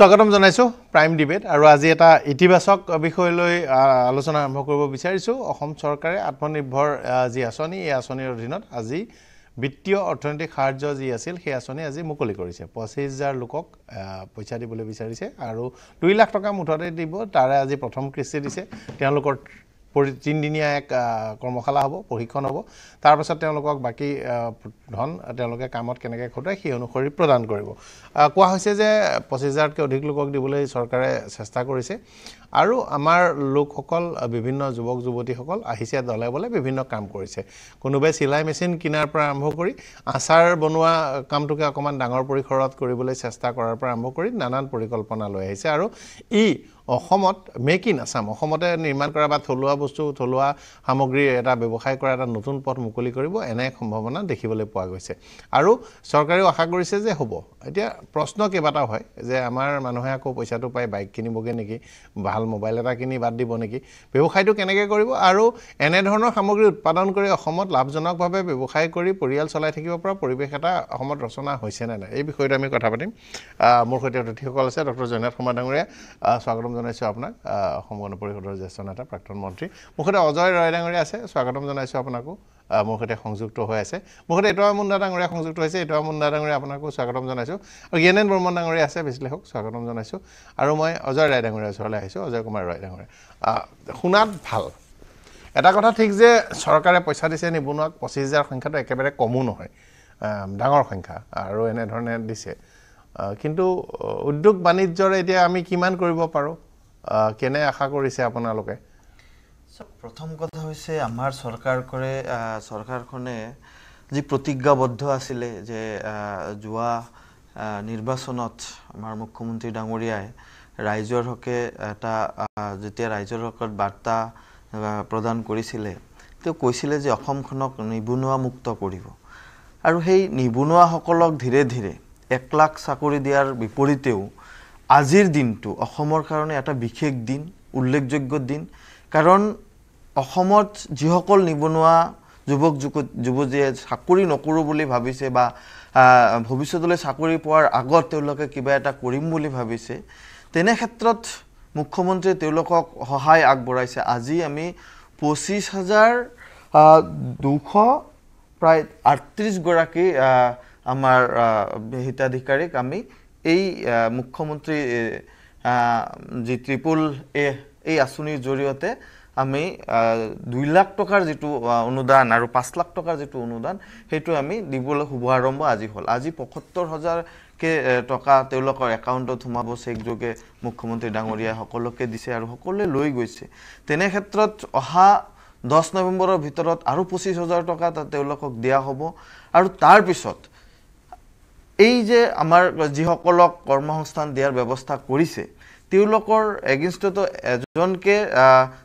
স্বাগতম জনাইছো prime debate আৰু আজি এটা ইতিবাচক বিষয় লৈ আলোচনা আৰম্ভ কৰিব বিচাৰিছো অসম চৰকাৰে আত্মনিৰ্ভৰ যি আঁচনি এই আঁচনিৰ অধীনত আজি বিত্তীয় অৰ্থনৈতিক সাহায্য যি আছিল সেই আঁচনি আজি মুকলি কৰিছে 25000 লোকক পইচা দিবলৈ বিচাৰিছে আৰু 2 লাখ টকা মুঠতে দিব তাৰে আজি প্ৰথম কিস্তি দিছে তেওঁলোকৰ 3 দিনীয়া এক কৰ্মশালা হ'ব প্ৰশিক্ষণ হ'ব তাৰ পাছত তেওঁলোকক বাকি ধন তেওঁলোকে কামত কেনেকৈ খটায় সেই অনুসৰি প্ৰদান কৰিব কোৱা হৈছে যে 25000 কৈ অধিক লোকক দিবলৈ চৰকাৰে চেষ্টা কৰিছে আৰু আমাৰ লোকসকল বিভিন্ন যুৱক যুৱতীসকল আহিছে দলে বলে বিভিন্ন কাম কৰিছে কোনোবাই সিলাই মেচিন কিনাৰ পৰা আৰম্ভ কৰি আচাৰ বনোৱা কামটোকে অকমান ডাঙৰ পৰিখৰত কৰিবলৈ চেষ্টা কৰাৰ পৰা আৰম্ভ কৰি নানান পৰিকল্পনা লৈ আহিছে আৰু ই অসমত মেক ইন আসাম অসমতে নিৰ্মাণ কৰা বা থলুৱা বস্তু থলুৱা সামগ্ৰী এটা ব্যৱসায় কৰা এটা নতুন পথ মুকলি কৰিব এনে সম্ভাৱনা দেখিবলৈ পোৱা গৈছে আৰু চৰকাৰেও আশা কৰিছে যে হ'ব এতিয়া প্ৰশ্ন কেইবাটাও হয় যে আমাৰ মানুহে আকৌ পইচাটো পাই বাইক কিনিবগে নেকি ভাল মোবাইল এটা কিনি বাদ দিব নেকি ব্যৱসায়টো কেনেকৈ কৰিব আৰু এনে ধৰণৰ সামগ্ৰী উৎপাদন কৰি অসমত লাভজনকভাৱে ব্যৱসায় কৰি পৰিয়াল চলাই থাকিব পৰা পৰিৱেশ এটা অসমত ৰচনা হৈছে নে নাই এই বিষয়টো আমি কথা পাতিম মোৰ সৈতে অতিথিসকল আছে ডক্টৰ জয়নাথ কুমাৰ ডাঙৰীয়া স্বাগতম জনাইছো আপোনাক অসম গণ পৰিষদৰ জ্যেষ্ঠ নেতা প্ৰাক্তন মন্ত্ৰী মোৰ সৈতে অজয় ৰয় ডাঙৰীয়া আছে স্বাগতম জনাইছো আপোনাকো মোৰ সৈতে সংযুক্ত হৈ আছে মোৰ সৈতে এটুৱা মুণ্ডা ডাঙৰীয়া সংযুক্ত হৈছে এটুৱা মুণ্ডা ডাঙৰীয়া আপোনাকো স্বাগতম জনাইছো আৰু জ্ঞানেন বৰ্মন ডাঙৰীয়া আছে বিশ্লেষক স্বাগতম জনাইছো আৰু মই অজয় ৰায় ডাঙৰীয়া ওচৰলৈ আহিছো অজয় কুমাৰ ৰায় ডাঙৰীয়া শুনাত ভাল এটা কথা ঠিক যে চৰকাৰে পইচা দিছে নিবনুৱাক 25000 সংখ্যাটো একেবাৰে কমো নহয় ডাঙৰ সংখ্যা আৰু এনে ধৰণে দিছে কিন্তু উদ্যোগ বাণিজ্যৰ এতিয়া আমি কিমান কৰিব পাৰো কেনে আশা কৰিছে আপোনালোকে প্ৰথম কথা হৈছে আমাৰ চৰকাৰখনে যি প্ৰতিজ্ঞাবদ্ধ আছিল যে যোৱা নিৰ্বাচনত আমাৰ মুখ্যমন্ত্ৰী ডাঙৰীয়াই ৰাইজৰ হকে এটা যেতিয়া ৰাইজৰ হকত বাৰ্তা প্ৰদান কৰিছিলে তেওঁ কৈছিলে যে অসমখনক নিবনুৱা মুক্ত কৰিব আৰু সেই নিবনুৱাসকলক ধীৰে ধীৰে 1 লাখ চাকৰি দিয়াৰ বিপৰীতেও আজিৰ দিনটো অসমৰ কাৰণে এটা বিশেষ দিন উল্লেখযোগ্য দিন কাৰণ অসমত যিসকল নিবনুৱা যুৱক যুৱতীয়ে চাকৰি নকৰো বুলি ভাবিছে বা ভৱিষ্যতলৈ চাকৰি পোৱাৰ আগত তেওঁলোকে কিবা এটা কৰিম বুলি ভাবিছে তেনে ক্ষেত্ৰত মুখ্যমন্ত্ৰীয়ে তেওঁলোকক সহায় আগবঢ়াইছে আজি আমি 25200 প্ৰায় 38 গৰাকী আমাৰ হিতাধিকাৰীক আমি এই মুখ্যমন্ত্ৰী যি ট্ৰিপল এ এই আঁচনিৰ জৰিয়তে আমি 2 লাখ টকাৰ যেটো অনুদান আৰু 5 লাখ টকাৰ যেটো অনুদান হেতু আমি দিবলৈ শুভাৰম্ভ আজি হল আজি 75000 কে টকা তেওঁলোকৰ একাউণ্টত সোমাব চেক যোগে মুখ্যমন্ত্ৰী ডাঙৰীয়া সকলোকে দিছে আৰু সকলোৱে লৈ গৈছে তেনে ক্ষেত্ৰত অহা 10 নৱেম্বৰৰ ভিতৰত আৰু 25000 টকা তেওঁলোকক দিয়া হ'ব আৰু তাৰ পিছত এই যে আমাৰ যিসকলক কৰ্মসংস্থান দিয়াৰ ব্যৱস্থা কৰিছে তেওঁলোকৰ এগেইনষ্টটো এজনকে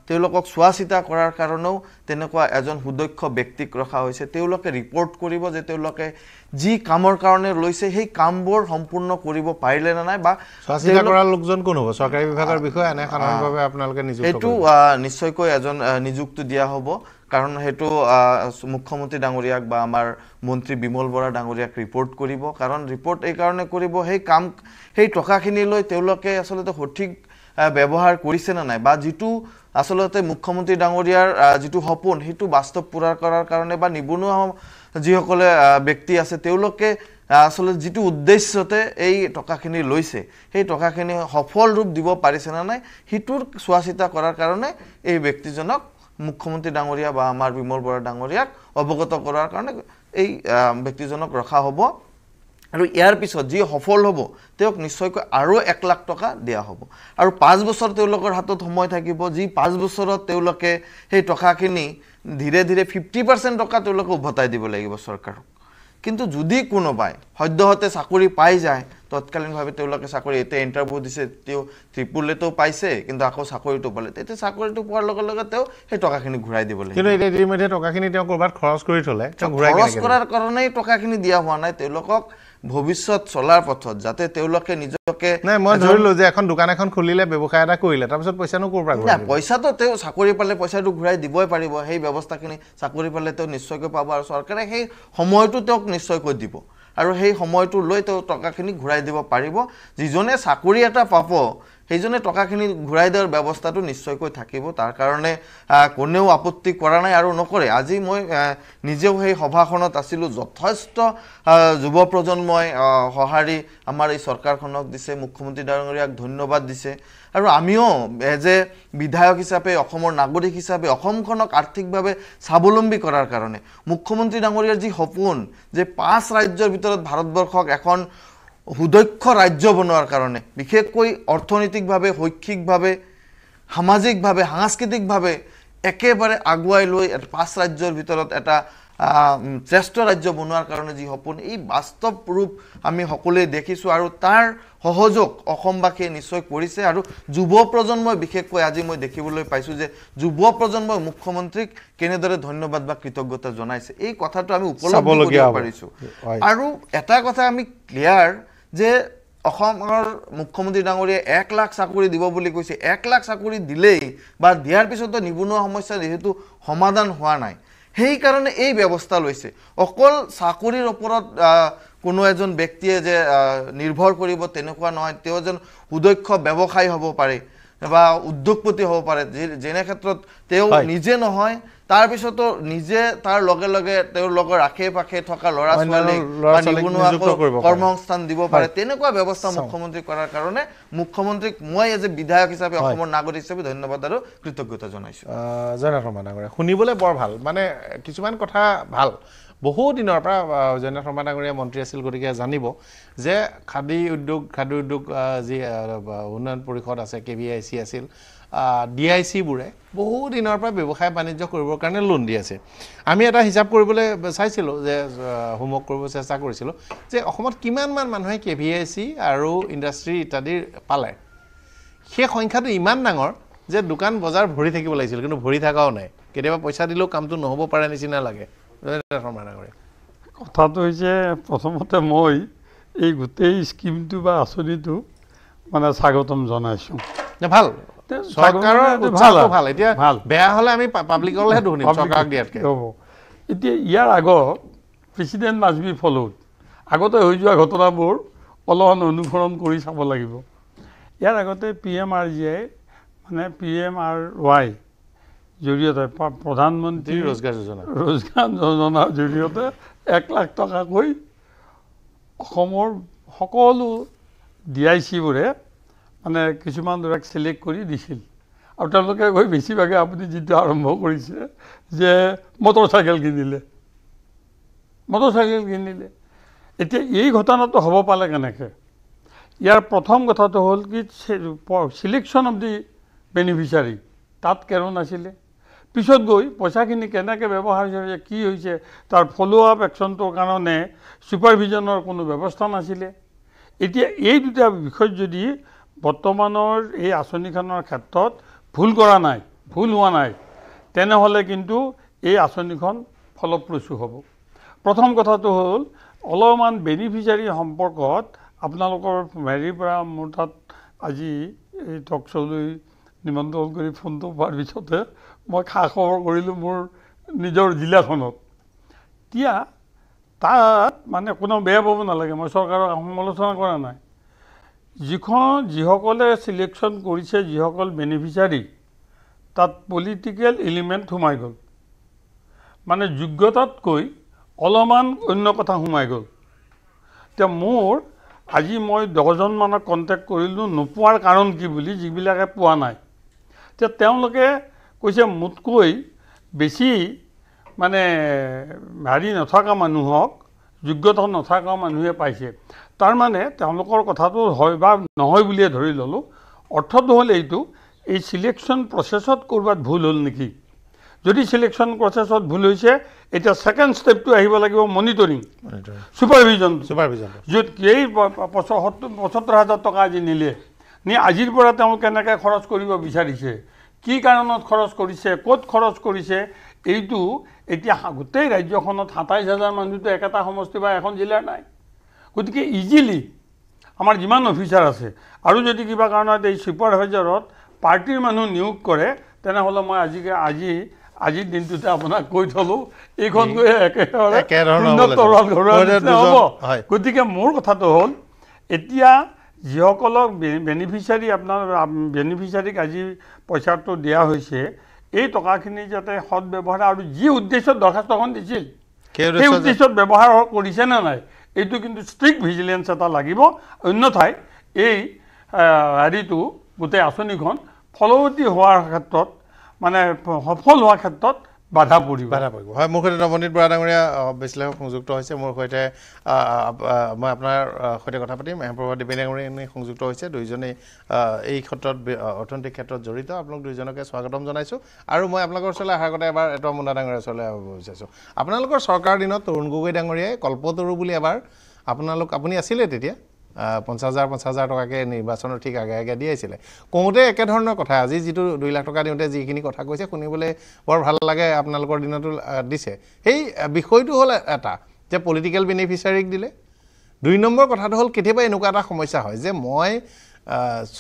তেওঁলোকক চোৱাচিতা কৰাৰ কাৰণেও তেনেকুৱা এজন সুদক্ষ ব্যক্তিক ৰখা হৈছে তেওঁলোকে ৰিপৰ্ট কৰিব যে তেওঁলোকে যি কামৰ কাৰণে লৈছে সেই কামবোৰ সম্পূৰ্ণ কৰিব পাৰিলে না নাই বা চোৱাচিতা কৰাৰ লোকজন কোন হ'ব চৰকাৰী বিভাগৰ বিষয়ে এনে সাধাৰণভাৱে আপোনালোকে নিযুক্ত কৰিব এটো নিশ্চয়কৈ এজন নিযুক্ত দিয়া হ'ব কাৰণ হেতু মুখ্যমন্ত্ৰী ডাঙৰীয়াক বা আমাৰ মন্ত্ৰী বিমল বৰা ডাঙৰীয়াক ৰিপৰ্ট কৰিব কাৰণ ৰিপৰ্ট এই কাৰণে কৰিব সেই কাম সেই টকাখিনি লৈ তেওঁলোকে আসলতে সঠিক ব্যৱহাৰ কৰিছে না নাই বা যেটো আসলতে মুখ্যমন্ত্ৰী ডাঙৰীয়াৰ যেটো সপোন হেতু বাস্তৱ পূৰণ কৰাৰ কাৰণে বা নিবনুৱা যিসকলে ব্যক্তি আছে তেওঁলোকে আসলতে যেটো উদ্দেশ্যতে এই টকাখিনি লৈছে সেই টকাখিনি সফল ৰূপ দিব পাৰিছে না নাই হেতুৰ চোৱাচিতা কৰাৰ কাৰণে এই ব্যক্তিজনক মুখ্যমন্ত্ৰী ডাঙৰীয়া বা আমাৰ বিমল বৰা ডাঙৰীয়াক অৱগত কৰাৰ কাৰণে এই ব্যক্তিজনক ৰখা হ'ব আৰু ইয়াৰ পিছত যি সফল হ'ব তেওঁক নিশ্চয়কৈ আৰু 1 লাখ টকা দিয়া হ'ব আৰু 5 বছৰ তেওঁলোকৰ হাতত সময় থাকিব যি 5 বছৰত তেওঁলোকে সেই টকাখিনি ধীৰে ধীৰে 50% টকা তেওঁলোকে উভতাই দিব লাগিব চৰকাৰক কিন্তু যদি কোনোবাই সদ্যহতে চাকৰি পাই যায় তৎকালীনভাৱে তেওঁলোকে চাকৰি এতে ইন্টাৰভিউ দিছে তেওঁ ট্ৰিপল এটো পাইছে কিন্তু আকৌ চাকৰিটো পালে তেতে চাকৰিটো পোৱাৰ লগে লগে তেওঁ সেই টকাখিনি ঘূৰাই দিব লাগিব কিন্তু এই ইতিমধ্যে টকাখিনি তেওঁ কৰবাত খৰচ কৰি থলে তেওঁ ঘূৰাই খৰচ কৰাৰ কাৰণেই টকাখিনি দিয়া হোৱা নাই তেওঁলোকক ভৱিষ্যত চলাৰ পথত যাতে তেওঁলোকে নিজকে নাই মই ধৰিলো যে এখন দোকান এখন খুলিলে ব্যৱসায় এটা কৰিলে তাৰ পিছত পইচানো কৰপৰা ঘূৰাই না পইচাটো তেওঁ চাকৰি পালে পইচাটো ঘূৰাই দিবই পাৰিব সেই ব্যৱস্থাখিনি চাকৰি পালে তেওঁ নিশ্চয়কৈ পাব আৰু চৰকাৰে সেই সময়টো তেওঁক নিশ্চয়কৈ দিব আৰু সেই সময়টো লৈ তেওঁ টকাখিনি ঘূৰাই দিব পাৰিব যিজনে চাকৰি এটা পাব সেইজনে টকাখিনি ঘূৰাই দিয়াৰ ব্যৱস্থাটো নিশ্চয়কৈ থাকিব তাৰ কাৰণে কোনেও আপত্তি কৰা নাই আৰু নকৰে আজি মই নিজেও সেই সভাখনত আছিলোঁ যথেষ্ট যুৱ প্ৰজন্মই সঁহাৰি আমাৰ এই চৰকাৰখনক দিছে মুখ্যমন্ত্ৰী ডাঙৰীয়াক ধন্যবাদ দিছে আৰু আমিও এজ এ বিধায়ক হিচাপে অসমৰ নাগৰিক হিচাপে অসমখনক আৰ্থিকভাৱে স্বাৱলম্বী কৰাৰ কাৰণে মুখ্যমন্ত্ৰী ডাঙৰীয়াৰ যি সপোন যে 5 ৰাজ্যৰ ভিতৰত ভাৰতবৰ্ষক এখন সুদক্ষ ৰাজ্য বনোৱাৰ কাৰণে বিশেষকৈ অৰ্থনৈতিকভাৱে শৈক্ষিকভাৱে সামাজিকভাৱে সাংস্কৃতিকভাৱে একেবাৰে আগুৱাই লৈ 5 ৰাজ্যৰ ভিতৰত এটা শ্ৰেষ্ঠ ৰাজ্য বনোৱাৰ কাৰণে যি সপোন এই বাস্তৱ ৰূপ আমি সকলোৱে দেখিছোঁ আৰু তাৰ সহযোগ অসমবাসীয়ে নিশ্চয় কৰিছে আৰু যুৱ প্ৰজন্মই বিশেষকৈ আজি মই দেখিবলৈ পাইছোঁ যে যুৱ প্ৰজন্মই মুখ্যমন্ত্ৰীক কেনেদৰে ধন্যবাদ বা কৃতজ্ঞতা জনাইছে এই কথাটো আমি উপলব্ধি কৰিব পাৰিছোঁ আৰু এটা কথা আমি ক্লিয়াৰ যে অসমৰ মুখ্যমন্ত্ৰী ডাঙৰীয়াই 1 লাখ চাকৰি দিব বুলি কৈছে 1 লাখ চাকৰি দিলেই বা দিয়াৰ পিছতো নিবনুৱা সমস্যা যেহেতু সমাধান হোৱা নাই সেইকাৰণে এই ব্যৱস্থা লৈছে অকল চাকৰিৰ ওপৰত কোনো এজন ব্যক্তিয়ে যে নিৰ্ভৰ কৰিব তেনেকুৱা নহয় তেওঁ যেন সুদক্ষ ব্যৱসায়ী হ'ব পাৰে বা উদ্যোগপতি হ'ব পাৰে যেনে ক্ষেত্ৰত তেওঁ নিজে নহয় তাৰ পিছতো নিজে তাৰ লগে লগে তেওঁৰ লগৰ আশে পাশে থকা ল'ৰা ছোৱালীক কৰ্মসংস্থান দিব পাৰে তেনেকুৱা ব্যৱস্থা মুখ্যমন্ত্ৰী কৰাৰ কাৰণে মুখ্যমন্ত্ৰীক মই এজ এ বিধায়ক হিচাপে অসমৰ নাগৰিক হিচাপে ধন্যবাদ আৰু কৃতজ্ঞতা জনাইছোঁ জয়নাথ শৰ্মা ডাঙৰীয়া শুনিবলৈ বৰ ভাল মানে কিছুমান কথা ভাল বহু দিনৰ পৰা জয়নাথ শৰ্মা ডাঙৰীয়া মন্ত্ৰী আছিল গতিকে জানিব যে খাদী উদ্যোগ যি উন্নয়ন পৰিষদ আছে KVIC আছিল DIC বোৰে বহু দিনৰ পৰা ব্যৱসায় বাণিজ্য কৰিবৰ কাৰণে লোন দি আছে আমি এটা হিচাপ কৰিবলৈ চাইছিলোঁ যে হোমৱৰ্ক কৰিব চেষ্টা কৰিছিলোঁ যে অসমত কিমানমান মানুহে KVIC আৰু ইণ্ডাষ্ট্ৰী ইত্যাদিৰ পালে সেই সংখ্যাটো ইমান ডাঙৰ যে দোকান বজাৰ ভৰি থাকিব লাগিছিল কিন্তু ভৰি থাকাও নাই কেতিয়াবা পইচা দিলেও কামটো নহ'ব পাৰে নিচিনা লাগে কথাটো হৈছে প্ৰথমতে মই এই গোটেই স্কিমটো বা আঁচনিটো মানে স্বাগতম জনাইছোঁ ভাল চৰকাৰৰ উৎসাহটো ভাল এতিয়া বেয়া হ'লে আমি পাব্লিকলৈহে দুখ দিম চৰকাৰক দিয়াতকৈ হ'ব এতিয়া ইয়াৰ আগত প্ৰেচিডেণ্ট মাষ্ট বি ফলোড আগতে হৈ যোৱা ঘটনাবোৰ অলপমান অনুসৰণ কৰি চাব লাগিব ইয়াৰ আগতে PMRGI মানে PMRY জৰিয়তে প্ৰধানমন্ত্ৰী ৰোজগাৰ যোজনাৰ জৰিয়তে 1 লাখ টকাকৈ অসমৰ সকলো DIC-বোৰে মানে কিছুমান ল'ৰাক চিলেক্ট কৰি দিছিল আৰু তেওঁলোকে গৈ বেছিভাগে আপুনি যিটো আৰম্ভ কৰিছে যে মটৰচাইকেল কিনিলে এতিয়া এই ঘটনাটো হ'ব পালে কেনেকৈ ইয়াৰ প্ৰথম কথাটো হ'ল কি চিলেকশ্যন অফ দি বেনিফিচিয়াৰী তাত কেৰো নাছিলে পিছত গৈ পইচাখিনি কেনেকৈ ব্যৱহাৰ হৈছে কি হৈছে তাৰ ফ'ল' আপ একশ্যনটোৰ কাৰণে ছুপাৰভিজনৰ কোনো ব্যৱস্থা নাছিলে এতিয়া এই দুটা বিষয় যদি বৰ্তমানৰ এই আঁচনিখনৰ ক্ষেত্ৰত ভুল হোৱা নাই তেনেহ'লে কিন্তু এই আঁচনিখন ফলপ্ৰসূ হ'ব প্ৰথম কথাটো হ'ল অলপমান বেনিফিচিয়াৰী সম্পৰ্কত আপোনালোকৰ হেৰিৰ পৰা মোৰ তাত আজি এই টক শ্ব'লৈ নিমন্ত্ৰণ কৰি ফোনটো পোৱাৰ পিছতে মই খা খবৰ কৰিলোঁ মোৰ নিজৰ জিলাখনত এতিয়া তাত মানে কোনো বেয়া পাব নালাগে মই চৰকাৰক সমালোচনা কৰা নাই যিসকলে চিলেকশ্যন কৰিছে যিসকল বেনিফিচিয়াৰী তাত পলিটিকেল এলিমেণ্ট সোমাই গ'ল মানে যোগ্যতাতকৈ অলপমান অন্য কথা সোমাই গ'ল এতিয়া মোৰ আজি মই 10জনমানক কণ্টেক্ট কৰিলোঁ নোপোৱাৰ কাৰণ কি বুলি যিবিলাকে পোৱা নাই এতিয়া তেওঁলোকে কৈছে মোতকৈ বেছি মানে হেৰি নথকা মানুহক যোগ্যতা নথকা মানুহে পাইছে তাৰমানে তেওঁলোকৰ কথাটো হয় বা নহয় বুলিয়ে ধৰি ল'লোঁ অৰ্থটো হ'ল এইটো এই চিলেকশ্যন প্ৰচেছত ক'ৰবাত ভুল হ'ল নেকি যদি চিলেকশ্যন প্ৰচেছত ভুল হৈছে এতিয়া ছেকেণ্ড ষ্টেপটো আহিব লাগিব মনিটৰিং ছুপাৰভিজন য'ত এই ৭৫,০০০ টকা আজি নিলে আজিৰ পৰা তেওঁ কেনেকৈ খৰচ কৰিব বিচাৰিছে কি কাৰণত খৰচ কৰিছে ক'ত খৰচ কৰিছে এইটো এতিয়া গোটেই ৰাজ্যখনত ২৭,০০০ মানুহটো একেটা সমষ্টি বা এখন জিলাৰ নাই গতিকে ইজিলি আমাৰ যিমান অফিচাৰ আছে আৰু যদি কিবা কাৰণত এই ছুপাৰভাইজাৰত পাৰ্টিৰ মানুহ নিয়োগ কৰে তেনেহ'লে মই আজি আজিৰ দিনটোতে আপোনাক কৈ থলোঁ এইখন গৈ একেধৰণৰ হ'ব। গতিকে মোৰ কথাটো হ'ল এতিয়া যিসকলক বেনিফিচিয়াৰী আপোনাৰ বেনিফিচিয়াৰীক আজি পইচাটো দিয়া হৈছে এই টকাখিনি যাতে সৎ ব্যৱহাৰ আৰু যি উদ্দেশ্যত দৰখাস্তখন দিছিল সেই উদ্দেশ্যত ব্যৱহাৰ কৰিছে নে নাই এইটো কিন্তু ষ্ট্ৰিক্ট ভিজিলেঞ্চ এটা লাগিব। অন্যথাই এই হেৰিটো গোটেই আঁচনিখন ফলৱতী হোৱাৰ ক্ষেত্ৰত মানে সফল হোৱাৰ ক্ষেত্ৰত বাধা পৰিব। হয়, মোৰ সৈতে নৱনীত বৰা ডাঙৰীয়া বিশ্লেষক সংযুক্ত হৈছে। মোৰ সৈতে মই আপোনাৰ সৈতে কথা পাতিম। হেমপ্ৰভা দেৱী ডাঙৰীয়া সংযুক্ত হৈছে। দুইজনেই এই ক্ষেত্ৰত অৰ্থনৈতিক ক্ষেত্ৰত জড়িত। আপোনালোক দুইজনকে স্বাগতম জনাইছোঁ। আৰু মই আপোনালোকৰ ওচৰলৈ অহাৰ আগতে এবাৰ এটা মুণ্ডা ডাঙৰীয়াৰ ওচৰলৈ আহিব বিচাৰিছোঁ। আপোনালোকৰ চৰকাৰ দিনত তৰুণ গগৈ ডাঙৰীয়াই কল্পতৰু বুলি এবাৰ আপুনি আছিলে তেতিয়া 50,000 টকাকৈ নিৰ্বাচনৰ ঠিক আগে আগে দিয়াইছিলে। কওঁতে একেধৰণৰ কথা আজি যিটো 2 লাখ টকা দিওঁতে যিখিনি কথা কৈছে শুনিবলৈ বৰ ভাল লাগে। আপোনালোকৰ দিনতো দিছে। সেই বিষয়টো হ'ল এটা যে পলিটিকেল বেনিফিচিয়াৰীক দিলে। 2 নম্বৰ কথাটো হ'ল কেতিয়াবা এনেকুৱা এটা সমস্যা হয় যে মই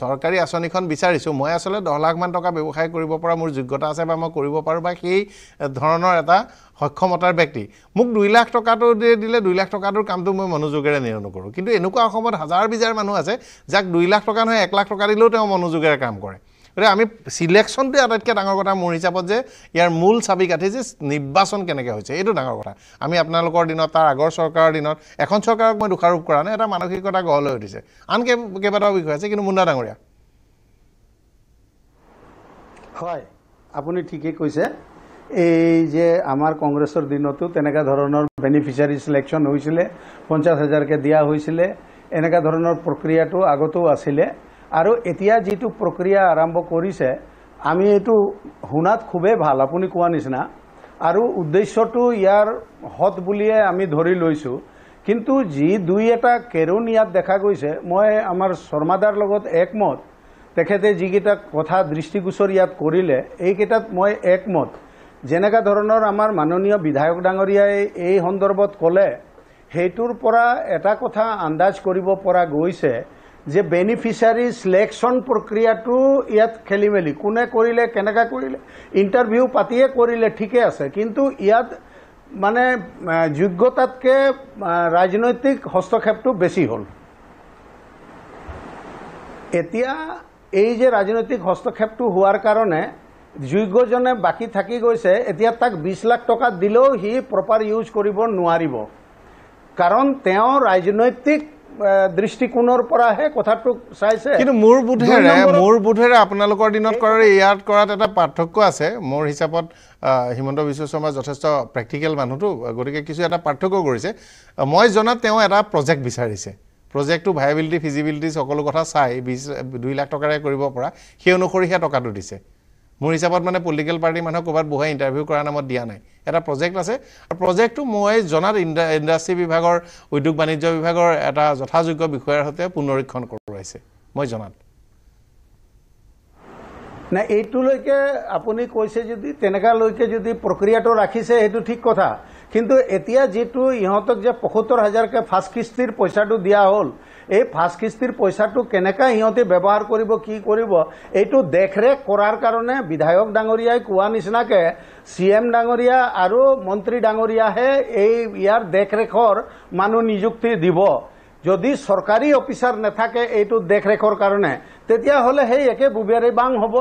চৰকাৰী আঁচনিখন বিচাৰিছোঁ, মই আচলতে 10 লাখমান টকা ব্যৱসায় কৰিব পৰা মোৰ যোগ্যতা আছে বা মই কৰিব পাৰোঁ বা সেই ধৰণৰ এটা সক্ষমতাৰ ব্যক্তি। মোক 2 লাখ টকাটো দিলে 2 লাখ টকাটোৰ কামটো মই মনোযোগেৰে নকৰোঁ। কিন্তু এনেকুৱা অসমত হাজাৰ বিজাৰ মানুহ আছে যাক 2 লাখ টকা নহয় 1 লাখ টকা দিলেও তেওঁ মনোযোগেৰে কাম কৰে। গতিকে আমি চিলেকশ্যনটোৱে আটাইতকৈ ডাঙৰ কথা মোৰ হিচাপত যে ইয়াৰ মূল চাবিকাঠি যে নিৰ্বাচন কেনেকৈ হৈছে এইটো ডাঙৰ কথা। আমি আপোনালোকৰ দিনত তাৰ আগৰ চৰকাৰৰ দিনত এখন চৰকাৰক মই দোষাৰোপ কৰা নাই, এটা মানসিকতা গঢ় লৈ উঠিছে। আন কেইবাটাও বিষয় আছে। কিন্তু মুণ্ডা ডাঙৰীয়া, হয় আপুনি ঠিকেই কৈছে। এই যে আমাৰ কংগ্ৰেছৰ দিনতো তেনেকুৱা ধৰণৰ বেনিফিচিয়াৰী চিলেকশ্যন হৈছিলে, 50,000কৈ দিয়া হৈছিলে। এনেকুৱা ধৰণৰ প্ৰক্ৰিয়াটো আগতেও আছিলে। আৰু এতিয়া যিটো প্ৰক্ৰিয়া আৰম্ভ কৰিছে আমি এইটো শুনাত খুবেই ভাল আপুনি কোৱা নিচিনা। আৰু উদ্দেশ্যটো ইয়াৰ হত বুলিয়ে আমি ধৰি লৈছোঁ। কিন্তু যি 2-এটা কেৰুণ ইয়াত দেখা গৈছে, মই আমাৰ শৰ্মাদাৰ লগত একমত। তেখেতে যিকেইটা কথা দৃষ্টিগোচৰ ইয়াত কৰিলে এইকেইটাত মই একমত। যেনেকুৱা ধৰণৰ আমাৰ মাননীয় বিধায়ক ডাঙৰীয়াই এই সন্দৰ্ভত ক'লে সেইটোৰ পৰা এটা কথা আন্দাজ কৰিব পৰা গৈছে যে বেনিফিচিয়াৰী চিলেকশ্যন প্ৰক্ৰিয়াটো ইয়াত খেলি মেলি কোনে কৰিলে কেনেকৈ কৰিলে ইণ্টাৰভিউ পাতিয়ে কৰিলে ঠিকে আছে। কিন্তু ইয়াত মানে যোগ্যতাতকৈ ৰাজনৈতিক হস্তক্ষেপটো বেছি হ'ল। এতিয়া এই যে ৰাজনৈতিক হস্তক্ষেপটো হোৱাৰ কাৰণে যোগ্যজনে বাকী থাকি গৈছে। এতিয়া তাক 20 লাখ টকা দিলেও সি প্ৰপাৰ ইউজ কৰিব নোৱাৰিব, কাৰণ তেওঁ ৰাজনৈতিক দৃষ্টিকোণৰ পৰাহে কথাটো চাইছে। কিন্তু মোৰ বোধেৰে আপোনালোকৰ দিনত কৰাৰ ইয়াত কৰাত এটা পাৰ্থক্য আছে। মোৰ হিচাপত হিমন্ত বিশ্ব শৰ্মা যথেষ্ট প্ৰেক্টিকেল মানুহটো, গতিকে কিছু এটা পাৰ্থক্য কৰিছে। মই জনাত তেওঁ এটা প্ৰজেক্ট বিচাৰিছে। প্ৰজেক্টটো ভাইবিলিটি ফিজিবিলিটি সকলো কথা চাই 2 লাখ টকাৰে কৰিব পৰা সেই অনুসৰি সেই টকাটো দিছে। মোৰ হিচাপত মানে পলিটিকেল পাৰ্টি মানুহক ক'ৰবাত বহাই ইণ্টাৰভিউ কৰাৰ নামত দিয়া নাই। এটা প্ৰজেক্ট আছে আৰু প্ৰজেক্টটো মই জনাত ইণ্ডাষ্ট্ৰী বিভাগৰ উদ্যোগ বাণিজ্য বিভাগৰ এটা যথাযোগ্য বিষয়াৰ সৈতে পুনৰীক্ষণ কৰোৱাইছে মই জনাত। নাই এইটোলৈকে আপুনি কৈছে যদি তেনেকুৱালৈকে যদি প্ৰক্ৰিয়াটো ৰাখিছে সেইটো ঠিক কথা। কিন্তু এতিয়া যিটো ইহঁতক যে 75,000কৈ ফাৰ্ষ্ট কিস্তিৰ পইচাটো দিয়া হ'ল, এই ফাৰ্ষ্ট কিস্তিৰ পইচাটো কেনেকৈ সিহঁতে ব্যৱহাৰ কৰিব কি কৰিব এইটো দেখৰেখ কৰাৰ কাৰণে বিধায়ক ডাঙৰীয়াই কোৱা নিচিনাকৈ CM ডাঙৰীয়া আৰু মন্ত্ৰী ডাঙৰীয়াহে এই ইয়াৰ দেখৰেখৰ মানুহ নিযুক্তি দিব। যদি চৰকাৰী অফিচাৰ নাথাকে এইটো দেখৰেখৰ কাৰণে তেতিয়াহ'লে সেই একে বুবিয়াৰী বাং হ'ব।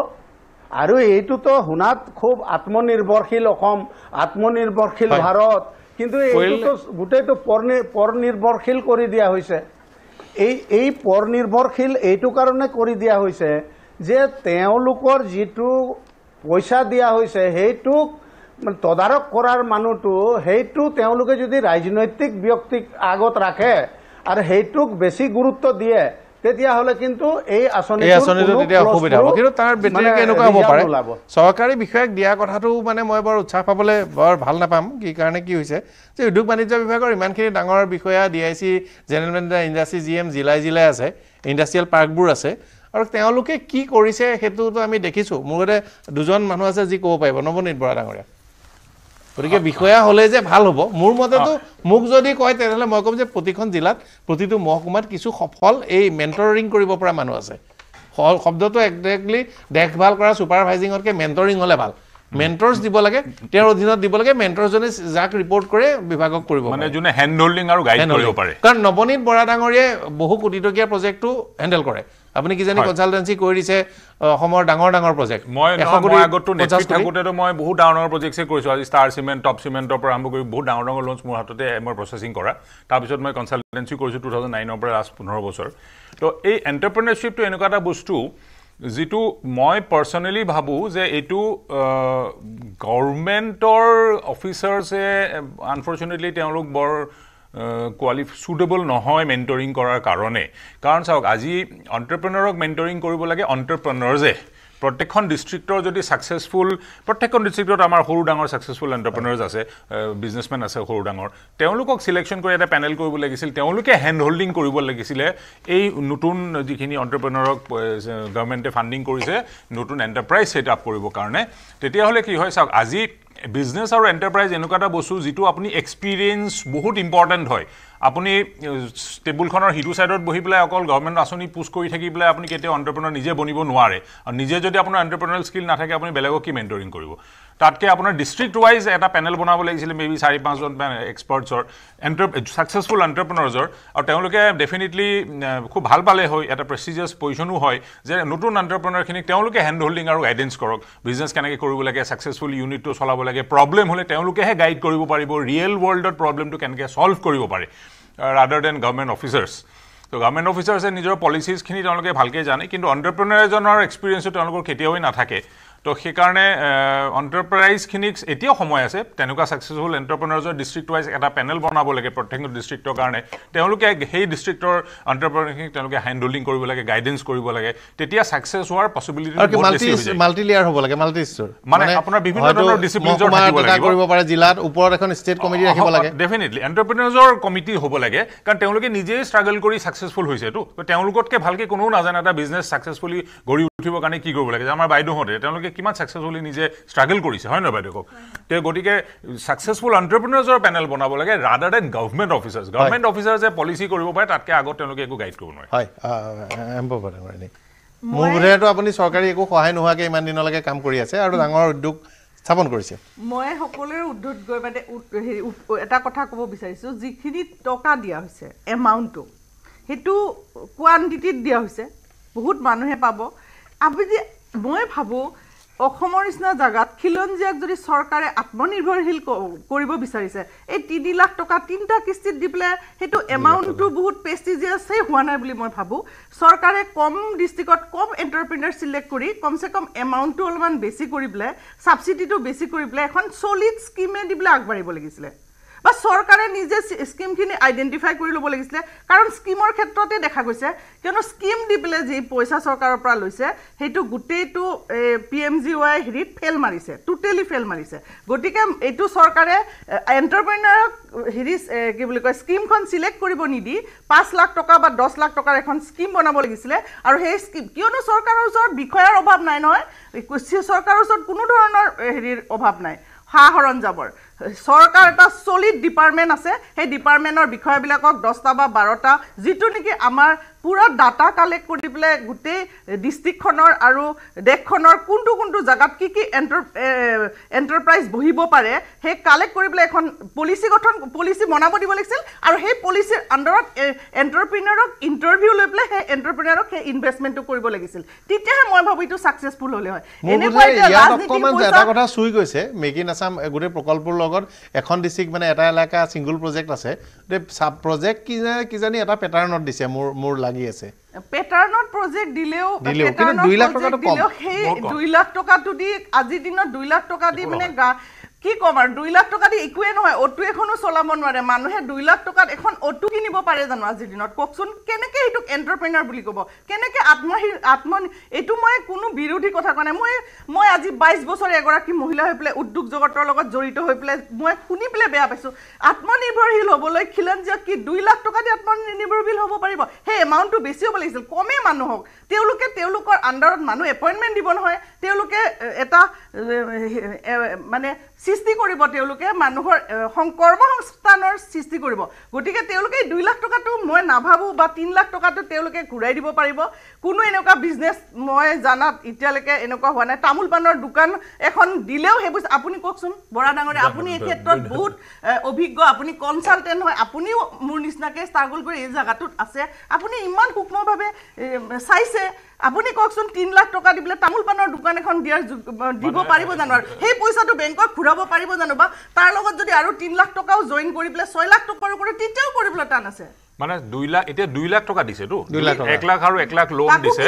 আৰু এইটোতো শুনাত খুব আত্মনিৰ্ভৰশীল অসম, আত্মনিৰ্ভৰশীল ভাৰত, কিন্তু এইটোতো গোটেইটো পৰনিৰ্ভৰশীল কৰি দিয়া হৈছে। এই পৰনিৰ্ভৰশীল এইটো কাৰণে কৰি দিয়া হৈছে যে তেওঁলোকৰ যিটো পইচা দিয়া হৈছে সেইটোক তদাৰক কৰাৰ মানুহটো সেইটো তেওঁলোকে যদি ৰাজনৈতিক ব্যক্তিক আগত ৰাখে আৰু সেইটোক বেছি গুৰুত্ব দিয়ে তেতিয়াহ'লে কিন্তু এই আঁচনিটো তেতিয়া অসুবিধা হ'ব। কিন্তু তাৰ ব্যতিৰেকে এনেকুৱা হ'ব পাৰে চৰকাৰী বিষয়াক দিয়া কথাটো মানে মই বৰ উৎসাহ পাবলৈ বৰ ভাল নাপাম। কি কাৰণে কি হৈছে যে উদ্যোগ বাণিজ্য বিভাগৰ ইমানখিনি ডাঙৰ বিষয়া DIC general manager industry GM জিলাই আছে, ইণ্ডাষ্ট্ৰিয়েল পাৰ্কবোৰ আছে, আৰু তেওঁলোকে কি কৰিছে সেইটোতো আমি দেখিছোঁ। মোৰ মতে 2জন মানুহ আছে যি ক'ব পাৰিব, নৱনীত বৰা ডাঙৰীয়া। গতিকে বিষয়া হ'লে যে ভাল হ'ব মোৰ মতেতো মোক যদি কয় তেনেহ'লে মই ক'ম যে প্ৰতিখন জিলাত প্ৰতিটো মহকুমাত কিছু সফল এই মেণ্টৰিং কৰিব পৰা মানুহ আছে। শব্দটো একজেক্টলি দেখভাল কৰা ছুপাৰভাইজিঙতকৈ মেণ্টৰিং হ'লে ভাল। মেণ্টৰছ দিব লাগে তেওঁৰ অধীনত দিব লাগে মেণ্টৰজনে যাক ৰিপৰ্ট কৰে বিভাগক কৰিব মানে যোনে হেণ্ড হোল্ডিং আৰু গাইড কৰিব পাৰে কাৰণ নৱনীত বৰা ডাঙৰীয়ে বহু কোটি টকীয়া প্ৰজেক্টটো হেণ্ডেল কৰে আপুনি কিজানি কনচালটেন্সি কৰি দিছে অসমৰ ডাঙৰ ডাঙৰ প্ৰজেক্ট মই আগতো নেতৃত্ব থাকোঁতেতো মই বহুত ডাঙৰ ডাঙৰ প্ৰজেক্টছে কৰিছোঁ আজি ষ্টাৰ চিমেণ্ট টপ চিমেণ্টৰ পৰা আৰম্ভ কৰি বহুত ডাঙৰ ডাঙৰ লোনছ মোৰ হাততে মই প্ৰচেছিং কৰা তাৰপিছত মই কনচালটেন্সি কৰিছোঁ 2009 পৰা লাষ্ট 15 বছৰ তো এই এণ্টাৰপ্ৰেনাৰশ্বিপটো এনেকুৱা এটা বস্তু যিটো মই পাৰ্চনেলি ভাবোঁ যে এইটো গভৰ্ণমেণ্টৰ অফিচাৰ্ছে আনফৰ্চুনেটলি তেওঁলোক বৰ সুটেবল নহয় মেণ্টৰিং কৰাৰ কাৰণে কাৰণ চাওক আজি এণ্টাৰপ্ৰেনাৰক মেণ্টৰিং কৰিব লাগে এণ্টাৰপ্ৰেনাৰ্ছে প্ৰত্যেকখন ডিষ্ট্ৰিক্টৰ যদি ছাকচেছফুল প্ৰত্যেকখন ডিষ্ট্ৰিক্টত আমাৰ সৰু ডাঙৰ ছাকচেছফুল এণ্টাৰপ্ৰেনাৰ্ছ আছে বিজনেছমেন আছে সৰু ডাঙৰ তেওঁলোকক চিলেকশ্যন কৰি এটা পেনেল কৰিব লাগিছিল তেওঁলোকে হেণ্ড হোল্ডিং কৰিব লাগিছিলে এই নতুন যিখিনি এণ্টাৰপ্ৰেনাৰক গভৰ্ণমেণ্টে ফাণ্ডিং কৰিছে নতুন এণ্টাৰপ্ৰাইজ ছেট আপ কৰিবৰ কাৰণে তেতিয়াহ'লে কি হয় চাওক আজি বিজনেছ আৰু এণ্টাৰপ্ৰাইজ এনেকুৱা এটা বস্তু যিটো আপুনি এক্সপিৰিয়েঞ্চ বহুত ইম্পৰ্টেণ্ট হয় আপুনি টেবুলখনৰ সিটো ছাইডত বহি পেলাই অকল গভৰ্ণমেণ্ট আঁচনি পুছ কৰি থাকি পেলাই আপুনি কেতিয়াও এণ্টাৰপ্ৰেনাৰ নিজে বনিব নোৱাৰে আৰু নিজে যদি আপোনাৰ এণ্টাৰপ্ৰেনাৰেল স্কিল নাথাকে আপুনি বেলেগক কি মেণ্টৰিং কৰিব তাতকৈ আপোনাৰ ডিষ্ট্ৰিক্ট ৱাইজ এটা পেনেল বনাব লাগিছিলে মেবি 4-5জন এক্সপাৰ্টছৰ ছাকচেছফুল এণ্টাৰপ্ৰেনাৰ্ছৰ আৰু তেওঁলোকে ডেফিনেটলি খুব ভাল পালে হয় এটা প্ৰেষ্টিজিয়াছ পজিশ্যনো হয় যে নতুন এণ্টাৰপ্ৰেনাৰখিনিক তেওঁলোকে হেণ্ড হোল্ডিং আৰু গাইডেঞ্চ কৰক বিজনেছ কেনেকৈ কৰিব লাগে ছাকচেছফুল ইউনিটটো চলাব লাগে প্ৰব্লেম হ'লে তেওঁলোকেহে গাইড কৰিব পাৰিব ৰিয়েল ৱৰ্ল্ডত প্ৰব্লেমটো কেনেকৈ ছল্ভ কৰিব পাৰে ৰাদাৰ দেন গভৰ্ণমেণ্ট অফিচাৰ্ছ তো গভৰ্ণমেণ্ট অফিচাৰ্ছে নিজৰ পলিচিজখিনি তেওঁলোকে ভালকৈ জানে কিন্তু এণ্টাৰপ্ৰেনাৰ এজনৰ এক্সপিৰিয়েঞ্চো তেওঁলোকৰ কেতিয়াও নাথাকে তো সেইকাৰণে এণ্টাৰপ্ৰাইজখিনিক এতিয়াও সময় আছে তেনেকুৱা ছাকচেছফুল এণ্টাৰপ্ৰেনাৰ্ছৰ ডিষ্ট্ৰিক্ট ৱাইজ এটা পেনেল বনাব লাগে প্ৰত্যেকটো ডিষ্ট্ৰিক্টৰ কাৰণে তেওঁলোকে সেই ডিষ্ট্ৰিক্টৰ এণ্টাৰপ্ৰেনাৰখিনিক তেওঁলোকে হেণ্ড হোল্ডিং কৰিব লাগে গাইডেঞ্চ কৰিব লাগে তেতিয়া ছাকচেছ হোৱাৰ পচিবিলিটি মাল্টি লেয়াৰ হ'ব লাগে মাল্টি ষ্টৰ মানে আপোনাৰ বিভিন্ন ধৰণৰ ডিচিপ্লিনছৰ থাকিব লাগিব কৰিব পাৰে জিলাত ওপৰত এখন ষ্টেট কমিটি ৰাখিব লাগে ডেফিনেটলি এণ্টাৰপ্ৰেনাৰ্ছৰ কমিটি হ'ব লাগে কাৰণ তেওঁলোকে নিজেই ষ্ট্ৰাগল কৰি ছাকচেছফুল হৈছেতো তেওঁলোকতকৈ ভালকৈ কোনেও নাজানে এটা বিজনেছ ছাকচেছফুলি গঢ়ি উঠিবৰ কাৰণে কি কৰিব লাগে আমাৰ বাইদেউহঁতে তেওঁলোকে কিমান ছাকচেছফুলি নিজে ষ্ট্ৰাগল কৰিছে হয় নহয় বাইদেউ কওক গতিকে ছাকচেছফুল এণ্টাৰপ্ৰেনাৰ্ছৰ পেনেল বনাব লাগে ৰাদাৰ দেন গভৰ্ণমেণ্ট অফিচাৰ্ছে পলিচি কৰিব পাৰে তাতকৈ আগত তেওঁলোকে একো গাইড কৰিব নোৱাৰে হয় মোৰ বোধেতো আপুনি চৰকাৰী একো সহায় নোহোৱাকৈ ইমান দিনলৈকে কাম কৰি আছে আৰু ডাঙৰ উদ্যোগ স্থাপন কৰিছে মই সকলোৰে উদ্ধত গৈ মানে এটা কথা ক'ব বিচাৰিছোঁ যিখিনি টকা দিয়া হৈছে এমাউণ্টটো সেইটো কোৱান্টিটিত দিয়া হৈছে বহুত মানুহে পাব আপুনি মই ভাবোঁ অসমৰ নিচিনা জাগাত খিলঞ্জীয়াক যদি চৰকাৰে আত্মনিৰ্ভৰশীল কৰিব বিচাৰিছে এই 3 লাখ টকা 3টা কিস্তিত দি পেলাই সেইটো এমাউণ্টটো বহুত প্ৰেষ্টিজিয়াছেই হোৱা নাই বুলি মই ভাবোঁ চৰকাৰে কম ডিষ্ট্ৰিক্টত কম এণ্টাৰপ্ৰেনাৰ চিলেক্ট কৰি কমচে কম এমাউণ্টটো অলপমান বেছি কৰি পেলাই ছাবচিডিটো বেছি কৰি পেলাই এখন চলিড স্কিমে দি পেলাই আগবাঢ়িব লাগিছিলে বা চৰকাৰে নিজে স্কিমখিনি আইডেণ্টিফাই কৰি ল'ব লাগিছিলে কাৰণ স্কিমৰ ক্ষেত্ৰতে দেখা গৈছে কিয়নো স্কিম দি পেলাই যি পইচা চৰকাৰৰ পৰা লৈছে সেইটো গোটেইটো PMGY হেৰিত ফেল মাৰিছে টোটেলি ফেল মাৰিছে গতিকে এইটো চৰকাৰে এণ্টাৰপ্ৰেনাৰক হেৰি কি বুলি কয় স্কিমখন চিলেক্ট কৰিব নিদি 5 লাখ টকা বা 10 লাখ টকাৰ এখন স্কিম বনাব লাগিছিলে আৰু সেই স্কিম কিয়নো চৰকাৰৰ ওচৰত বিষয়াৰ অভাৱ নাই নহয় চৰকাৰৰ ওচৰত কোনো ধৰণৰ হেৰিৰ অভাৱ নাই সা সৰঞ্জামৰ চৰকাৰ এটা সলিড ডিপাৰ্টমেণ্ট আছে সেই ডিপাৰ্টমেণ্টৰ বিষয়বিলাকক 10টা বা 12টা যিটো নেকি আমাৰ পুৰা ডাটা কালেক্ট কৰি পেলাই গোটেই ডিষ্ট্ৰিক্টখনৰ আৰু দেশখনৰ কোনটো কোনটো জাগাত কি কি এণ্টাৰপ্ৰাইজ বহিব পাৰে সেই কালেক্ট কৰি পেলাই এখন পলিচি বনাব দিব লাগিছিল আৰু সেই পলিচিৰ আণ্ডাৰত এণ্টাৰপ্ৰিনাৰক ইণ্টাৰভিউ লৈ পেলাই সেই এণ্টাৰপ্ৰিনাৰক সেই ইনভেষ্টমেণ্টটো কৰিব লাগিছিল তেতিয়াহে মই ভাবোঁ এইটো ছাকচেছফুল হ'লে হয় এটা কথা চুই গৈছে মেক ইন আছাম গোটেই প্ৰকল্পৰ লগত এখন ডিষ্ট্ৰিক্ট মানে এটা এলেকা ছিংগুল প্ৰজেক্ট আছে চাব প্ৰজেক্ট কিজানি এটা পেটাৰ্ণত দিছে মোৰ লাগি আছে পেটাৰ্ণত প্ৰজেক্ট দিলেও কিন্তু 2 লাখ টকাটো কম সেই 2 লাখ টকাটো দি আজিৰ দিনত 2 লাখ টকা দি মানে কি ক'ম আৰু 2 লাখ টকা দি একোৱে নহয় অটো এখনো চলাব নোৱাৰে মানুহে 2 লাখ টকাত এখন অটো কিনিব পাৰে জানো আজিৰ দিনত কওকচোন কেনেকৈ এইটোক এণ্টাৰপ্ৰেনাৰ বুলি ক'ব কেনেকৈ এইটো মই কোনো বিৰোধী কথা কোৱা নাই মই আজি 22 বছৰ এগৰাকী মহিলা হৈ পেলাই উদ্যোগ জগতৰ লগত জড়িত হৈ পেলাই মই শুনি পেলাই বেয়া পাইছোঁ আত্মনিৰ্ভৰশীল হ'বলৈ খিলঞ্জীয়াক কি 2 লাখ টকা দি আত্মনিৰ্ভৰশীল হ'ব পাৰিব সেই এমাউণ্টটো বেছি হ'ব লাগিছিল কমেই মানুহক তেওঁলোকৰ আণ্ডাৰত মানুহ এপইণ্টমেণ্ট দিব নহয় তেওঁলোকে এটা মানে সৃষ্টি কৰিব তেওঁলোকে মানুহৰ কৰ্মসংস্থানৰ সৃষ্টি কৰিব গতিকে তেওঁলোকে 2 লাখ টকাটো মই নাভাবো বা 3 লাখ টকাটো তেওঁলোকে ঘূৰাই দিব পাৰিব কোনো এনেকুৱা বিজনেছ মই জানাত এতিয়ালৈকে এনেকুৱা হোৱা নাই তামোল পানৰ দোকান এখন দিলেও হেবু আপুনি কওকচোন বৰা ডাঙৰে আপুনি এই ক্ষেত্ৰত বহুত অভিজ্ঞ আপুনি কনসালটেন্ট হয় আপুনিও মোৰ নিচিনাকে ষ্ট্ৰাগল কৰি এই জায়গাটোত আছে আপুনি ইমান সূক্ষ্মভাৱে চাইছে আপুনি কওকচোন 3 লাখ টকা দিবলে তামোল পানৰ দোকান এখন দিব পাৰিব জানো আৰু সেই পইচাটো বেংকত ঘূৰাব পাৰিব জানো বা তাৰ লগত যদি আৰু 3 লাখ টকাও জয়েন কৰি পেলাই 6 লাখ টকাৰ কৰি তেতিয়াও কৰিবলৈ টান আছে মানে 2 লাখ এতিয়া 2 লাখ টকা দিছে তো 1 লাখ আৰু 1 লাখ লোন দিছে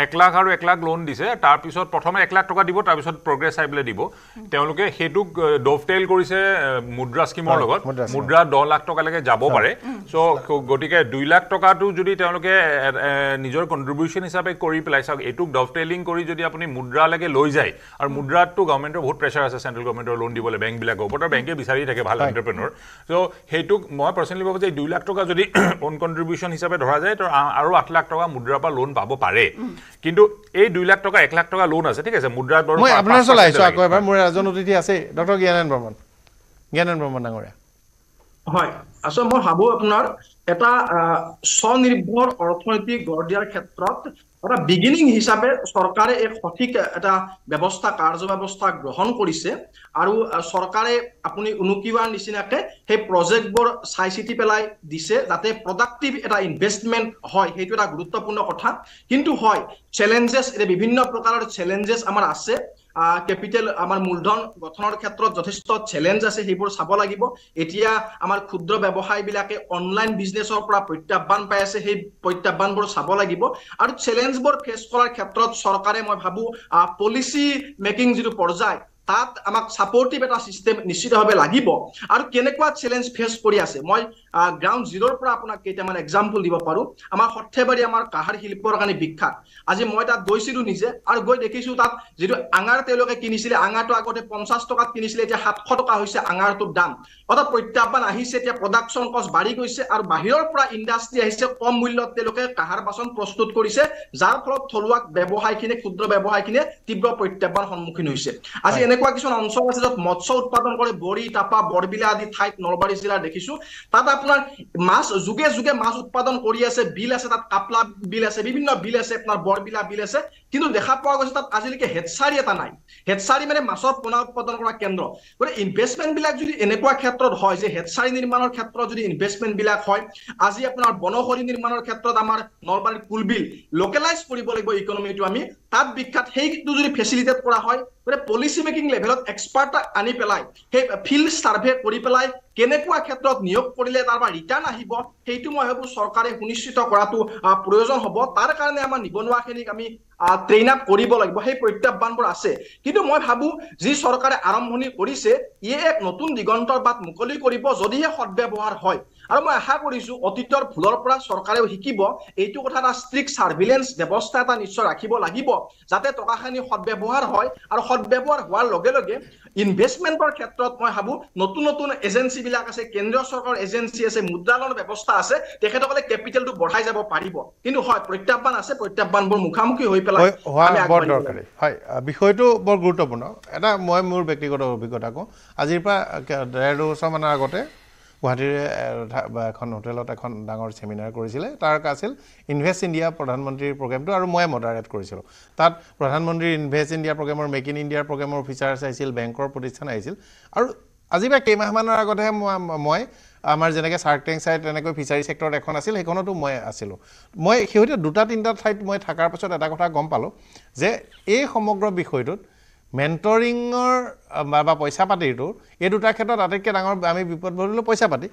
1 লাখ আৰু 1 লাখ লোন দিছে তাৰ পিছত প্ৰথমে 1 লাখ টকা দিব তাৰ পিছত প্ৰগ্ৰেছ আইবলে দিব তেওঁলোকে হেতুক ডফটেল কৰিছে মুদ্ৰা স্কিমৰ লগত মুদ্ৰা 10 লাখ টকা লৈকে যাব পাৰে সো গটিকে 2 লাখ টকাটো যদি তেওঁলোকে নিজৰ কন্ট্ৰিবিউশন হিচাপে কৰি পেলাইছে এটুক ডফটেলিং কৰি যদি আপুনি মুদ্ৰা লৈকে লৈ যায় আৰু মুদ্ৰাটো গভৰ্ণমেন্টৰ বহুত প্ৰেছাৰ আছে সেন্ট্ৰেল গভৰ্ণমেন্টৰ লোন দিবলৈ বেংক বিলাক ওপৰৰ বেংকে বিচাৰি থাকে ভাল এন্টাৰপ্ৰেনৰ সো হেতুক মই পাৰ্সোনালি ভাবো যে 2 লাখ টকা যদি ওন কন্ট্ৰিবিউশন হিসাবে ধৰা যায় তো আৰু 8 লাখ টকা মুদ্ৰাৰ পৰা লোন পাব পাৰে কিন্তু এই 2 লাখ টকা 1 লাখ টকা লোন আছে ঠিক আছে মুদ্ৰাৰ পৰা মই আপোনাৰ চলাইছো আকৌ এবাৰ মোৰ এজন অতিথি আছে ডক্টৰ জ্ঞানেন বৰ্মন ডাঙৰীয়া হয় আসলে মই ভাবো আপোনাৰ এটা স্বনিৰ্ভৰ অৰ্থনীতি গঢ় দিয়াৰ ক্ষেত্ৰত এটা বিগিনিং হিচাপে চৰকাৰে এক সঠিক এটা ব্যৱস্থা কাৰ্য ব্যৱস্থা গ্ৰহণ কৰিছে আৰু চৰকাৰে আপুনি উনুকিৱাৰ নিচিনাকে সেই প্ৰজেক্টবোৰ চাই চিতি পেলাই দিছে যাতে প্ৰডাক্টিভ এটা ইনভেষ্টমেন্ট হয় সেইটো এটা গুৰুত্বপূৰ্ণ কথা কিন্তু হয় চ্যালেঞ্জেস বিভিন্ন প্ৰকাৰৰ চ্যালেঞ্জেস আমাৰ আছে ক্যাপিটাল আমাৰ মূলধন গঠনৰ ক্ষেত্ৰত যথেষ্ট চ্যালেঞ্জ আছে সেইবোৰ চাব লাগিব এতিয়া আমাৰ ক্ষুদ্ৰ ব্যৱসায় বিলাকে অনলাইন বিজনেছৰ পৰা প্ৰত্যাহ্বান পাই আছে সেই প্ৰত্যাহ্বানবোৰ চাব লাগিব আৰু চ্যালেঞ্জবোৰ ফেস কৰাৰ ক্ষেত্ৰত চৰকাৰে মই ভাবো পলিসি মেকিং যিটো পৰ্যায় তাত আমাক সাপোৰ্টিভ এটা সিস্টেম নিশ্চিতভাৱে লাগিব আৰু কেনেকুৱা চ্যালেঞ্জ ফেস কৰি আছে মই গ্ৰাউণ্ড জিৰোৰ পৰা আপোনাক কেইটামান এক্সাম্পল দিব পাৰো আমাৰ সৰ্থেবাৰী আমাৰ কাহাৰ শিল্পৰ কাৰণে বিখ্যাত আজি মই তাত গৈছিলো নিজে আৰু গৈ দেখিছো তাত যেটো আঙাৰ তেওঁলোকে কিনিছিলে আঙাৰটো আগতে 50 টকাত কিনিছিলে এতিয়া 700 টকা হৈছে আঙাৰটোৰ দাম অৰ্থাৎ প্ৰত্যাহ্বান আহিছে এতিয়া প্ৰডাকচন কষ্ট বাঢ়ি গৈছে আৰু বাহিৰৰ পৰা ইণ্ডাষ্ট্ৰি আহিছে কম মূল্যত তেওঁলোকে কাহাৰ বাচন প্ৰস্তুত কৰিছে যাৰ ফলত থলুৱা ব্যৱসায়খিনি ক্ষুদ্ৰ ব্যৱসায়খিনি তীব্ৰ প্ৰত্যাহ্বান সন্মুখীন হৈছে আজি এনেকুৱা কিছুমান অঞ্চল আছে য'ত মৎস্য উৎপাদন কৰে বৰি টাপা বৰবিলা আদি ঠাইত নলবাৰী জিলা দেখিছো তাত আপোনাৰ মাছ যুগে যুগে মাছ উৎপাদন কৰি আছে বিল আছে তাত কাপলা বিল আছে বিভিন্ন বিল আছে আপোনাৰ বৰবিলা বিল আছে কিন্তু দেখা পোৱা গৈছে তাত আজিলৈকে হেডসাৰী এটা নাই হেডসাৰী মানে মাছৰ পোনা উৎপাদন কৰা কেন্দ্ৰ গৰে ইনভেষ্টমেন্ট বিলাক যদি এনেকুৱা ক্ষেত্ৰত হয় যে হেডসাৰী নিৰ্মাণৰ ক্ষেত্ৰত যদি ইনভেষ্টমেন্ট বিলাক হয় আজি আপোনাৰ বনহৰি নিৰ্মাণৰ ক্ষেত্ৰত আমাৰ নলবাৰীৰ কুলবিল লোকেলাইজ কৰিব লাগিব ইকনমিটো আমি তাত বিখ্যাত সেইটো যদি ফেসিলিটেট কৰা হয় গৰে পলিসি মেকিং লেভেলত এক্সপাৰ্ট আনি পেলাই সেই ফিল্ড সাৰ্ভে কৰি পেলাই কেনেকুৱা ক্ষেত্ৰত নিয়োগ কৰিলে তাৰ পৰা ৰিটাৰ্ণ আহিব সেইটো মই ভাবো চৰকাৰে সুনিশ্চিত কৰাটো প্ৰয়োজন হ'ব তাৰ কাৰণে আমাৰ নিবনুৱাখিনিক আমি ট্ৰেইন আপ কৰিব লাগিব সেই প্ৰত্যাহ্বানবোৰ আছে কিন্তু মই ভাবো যি চৰকাৰে আৰম্ভণি কৰিছে ইয়ে এক নতুন দিগন্তৰ বাট মুকলি কৰিব যদিহে সদ্ব্যৱহাৰ হয় আৰু মই আশা কৰিছো অতীতৰ ভুলৰ পৰা চৰকাৰেও শিকিব এইটো কথা এটা ষ্ট্ৰিক্ট সাৰ্ভিলেন্স ব্যৱস্থা এটা নিশ্চয় ৰাখিব লাগিব যাতে টকাখিনি সদ্ব্যৱহাৰ হয় আৰু সদ্ব্যৱহাৰ হোৱাৰ লগে লগে ইনভেষ্টমেন্টৰ ক্ষেত্ৰত মই ভাবো নতুন নতুন এজেন্সি বিলাক আছে কেন্দ্ৰীয় চৰকাৰৰ এজেন্সি আছে মুদ্ৰা লোনৰ ব্যৱস্থা আছে তেখেতসকলে কেপিটেলটো বঢ়াই যাব পাৰিব কিন্তু হয় প্ৰত্যাহ্বান আছে প্ৰত্যাহ্বানবোৰ মুখামুখি হৈ পেলাই আমি বৰ দৰকাৰী হয় বিষয়টো বৰ গুৰুত্বপূৰ্ণ এটা মই মোৰ ব্যক্তিগত অভিজ্ঞতা কওঁ আজিৰ পৰা 1.5 বছৰমানৰ আগতে গুৱাহাটীৰে এখন হোটেলত এখন ডাঙৰ সেমিনাৰ কৰিছিলে তাৰ আছিল ইনভেষ্ট ইণ্ডিয়া প্ৰধানমন্ত্ৰীৰ প্ৰগ্ৰামটো আৰু মই মডাৰেট কৰিছিলোঁ তাত প্ৰধানমন্ত্ৰীৰ ইনভেষ্ট ইণ্ডিয়া প্ৰগ্ৰামৰ মেক ইন ইণ্ডিয়াৰ প্ৰগ্ৰামৰ অফিচাৰ্ছ আহিছিল বেংকৰ প্ৰতিষ্ঠান আহিছিল আৰু আজি বা কেইমাহমানৰ আগতেহে মই আমাৰ যেনেকৈ শাৰ্ক টেংক চাই তেনেকৈ ফিচাৰী ছেক্টৰত এখন আছিল সেইখনতো মই আছিলোঁ মই সিহঁতে 2-3টা ঠাইত মই থকাৰ পাছত এটা কথা গম পালোঁ যে এই সমগ্ৰ বিষয়টোত মেণ্টৰিঙৰ বা পইচা পাতিটো এই দুটা ক্ষেত্ৰত আটাইতকৈ ডাঙৰ আমি বিপদ ভৰিলোঁ পইচা পাতি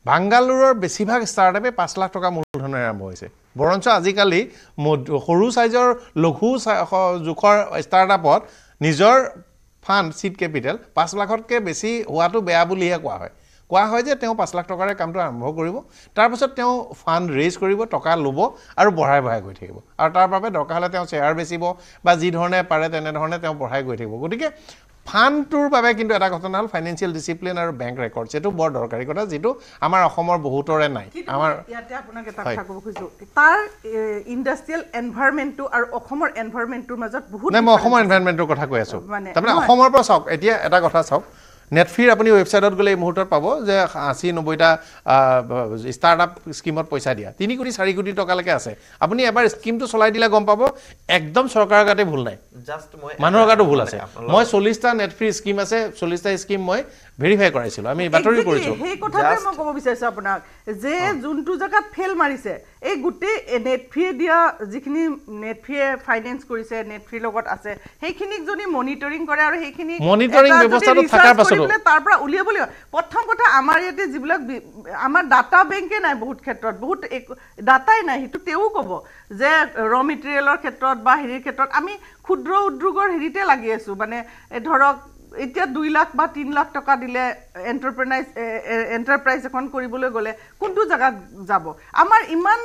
বাংগালোৰৰ বেছিভাগ ষ্টাৰ্টআপে 5 লাখ টকা মূলধনেৰে আৰম্ভ হৈছে বৰঞ্চ আজিকালি সৰু সাইজৰ লঘু জোখৰ ষ্টাৰ্টআপত নিজৰ ফাণ্ড সিড কেপিটেল 5 লাখতকৈ বেছি হোৱাটো বেয়া বুলিহে কোৱা হয় যে তেওঁ 5 লাখ টকাৰে কামটো আৰম্ভ কৰিব তাৰ পাছত তেওঁ ফাণ্ড ৰেইজ কৰিব টকা ল'ব আৰু বঢ়াই গৈ থাকিব আৰু তাৰ বাবে দৰকাৰ হ'লে তেওঁ শ্বেয়াৰ বেচিব বা যি ধৰণে পাৰে তেনে ধৰণে তেওঁ বঢ়াই গৈ থাকিব গতিকে ফাণ্ডটোৰ বাবে কিন্তু এটা কথা হ'ল ফাইনেন্সিয়েল ডিচিপ্লিন আৰু বেংক ৰেকৰ্ডছ এইটো বৰ দৰকাৰী কথা যিটো আমাৰ অসমৰ বহুতৰে নাই আমাৰ ইয়াতে আপোনাক এটা কথা ক'ব খুজিছোঁ তাৰ ইণ্ডাষ্ট্ৰিয়েল এনভাইৰনমেণ্টটো আৰু অসমৰ এনভাইৰনমেণ্টটোৰ মাজত বহুত নাই মই অসমৰ এনভাইৰনমেণ্টৰ কথা কৈ আছোঁ তাৰমানে অসমৰ পৰা চাওক এতিয়া এটা কথা চাওক নেটফ্ৰীৰ আপুনি ৱেবছাইটত গ'লে এই মুহূৰ্তত পাব যে 80-90টা ষ্টাৰ্টআপ স্কিমত পইচা দিয়া 3 কোটি 4 কোটি টকালৈকে আছে আপুনি এবাৰ স্কিমটো চলাই দিলে গম পাব একদম চৰকাৰৰ গাতে ভুল নাই মানুহৰ গাতো ভুল আছে মই 40টা নেটফ্ৰী স্কিম আছে 40টা স্কিম মই ভেৰিফাই কৰাইছিলোঁ আমি বাতৰি কৰিছোঁ সেই কথাটোৱে মই ক'ব বিচাৰিছোঁ আপোনাক যে যোনটো জেগাত ফেল মাৰিছে এই গোটেই নেটফ্ৰীয়ে দিয়া যিখিনি নেটফ্ৰীয়ে ফাইনেন্স কৰিছে নেটফ্ৰীৰ লগত আছে সেইখিনিক যদি মনিটৰিং কৰে আৰু সেইখিনি মনিটৰিং ব্যৱস্থাটো থকাৰ পাছতো তাৰ পৰা উলিয়াব লাগিব প্ৰথম কথা আমাৰ ইয়াতে যিবিলাক আমাৰ ডাটা বেংকে নাই বহুত ক্ষেত্ৰত বহুত ডাটাই নাই সেইটো তেওঁ ক'ব যে ৰ মেটেৰিয়েলৰ ক্ষেত্ৰত বা হেৰিৰ ক্ষেত্ৰত আমি ক্ষুদ্ৰ উদ্যোগৰ হেৰিতে লাগি আছোঁ মানে ধৰক এতিয়া 2 লাখ বা 3 লাখ টকা দিলে এণ্টাৰপ্ৰাইজ এখন কৰিবলৈ গ'লে কোনটো জেগাত যাব আমাৰ ইমান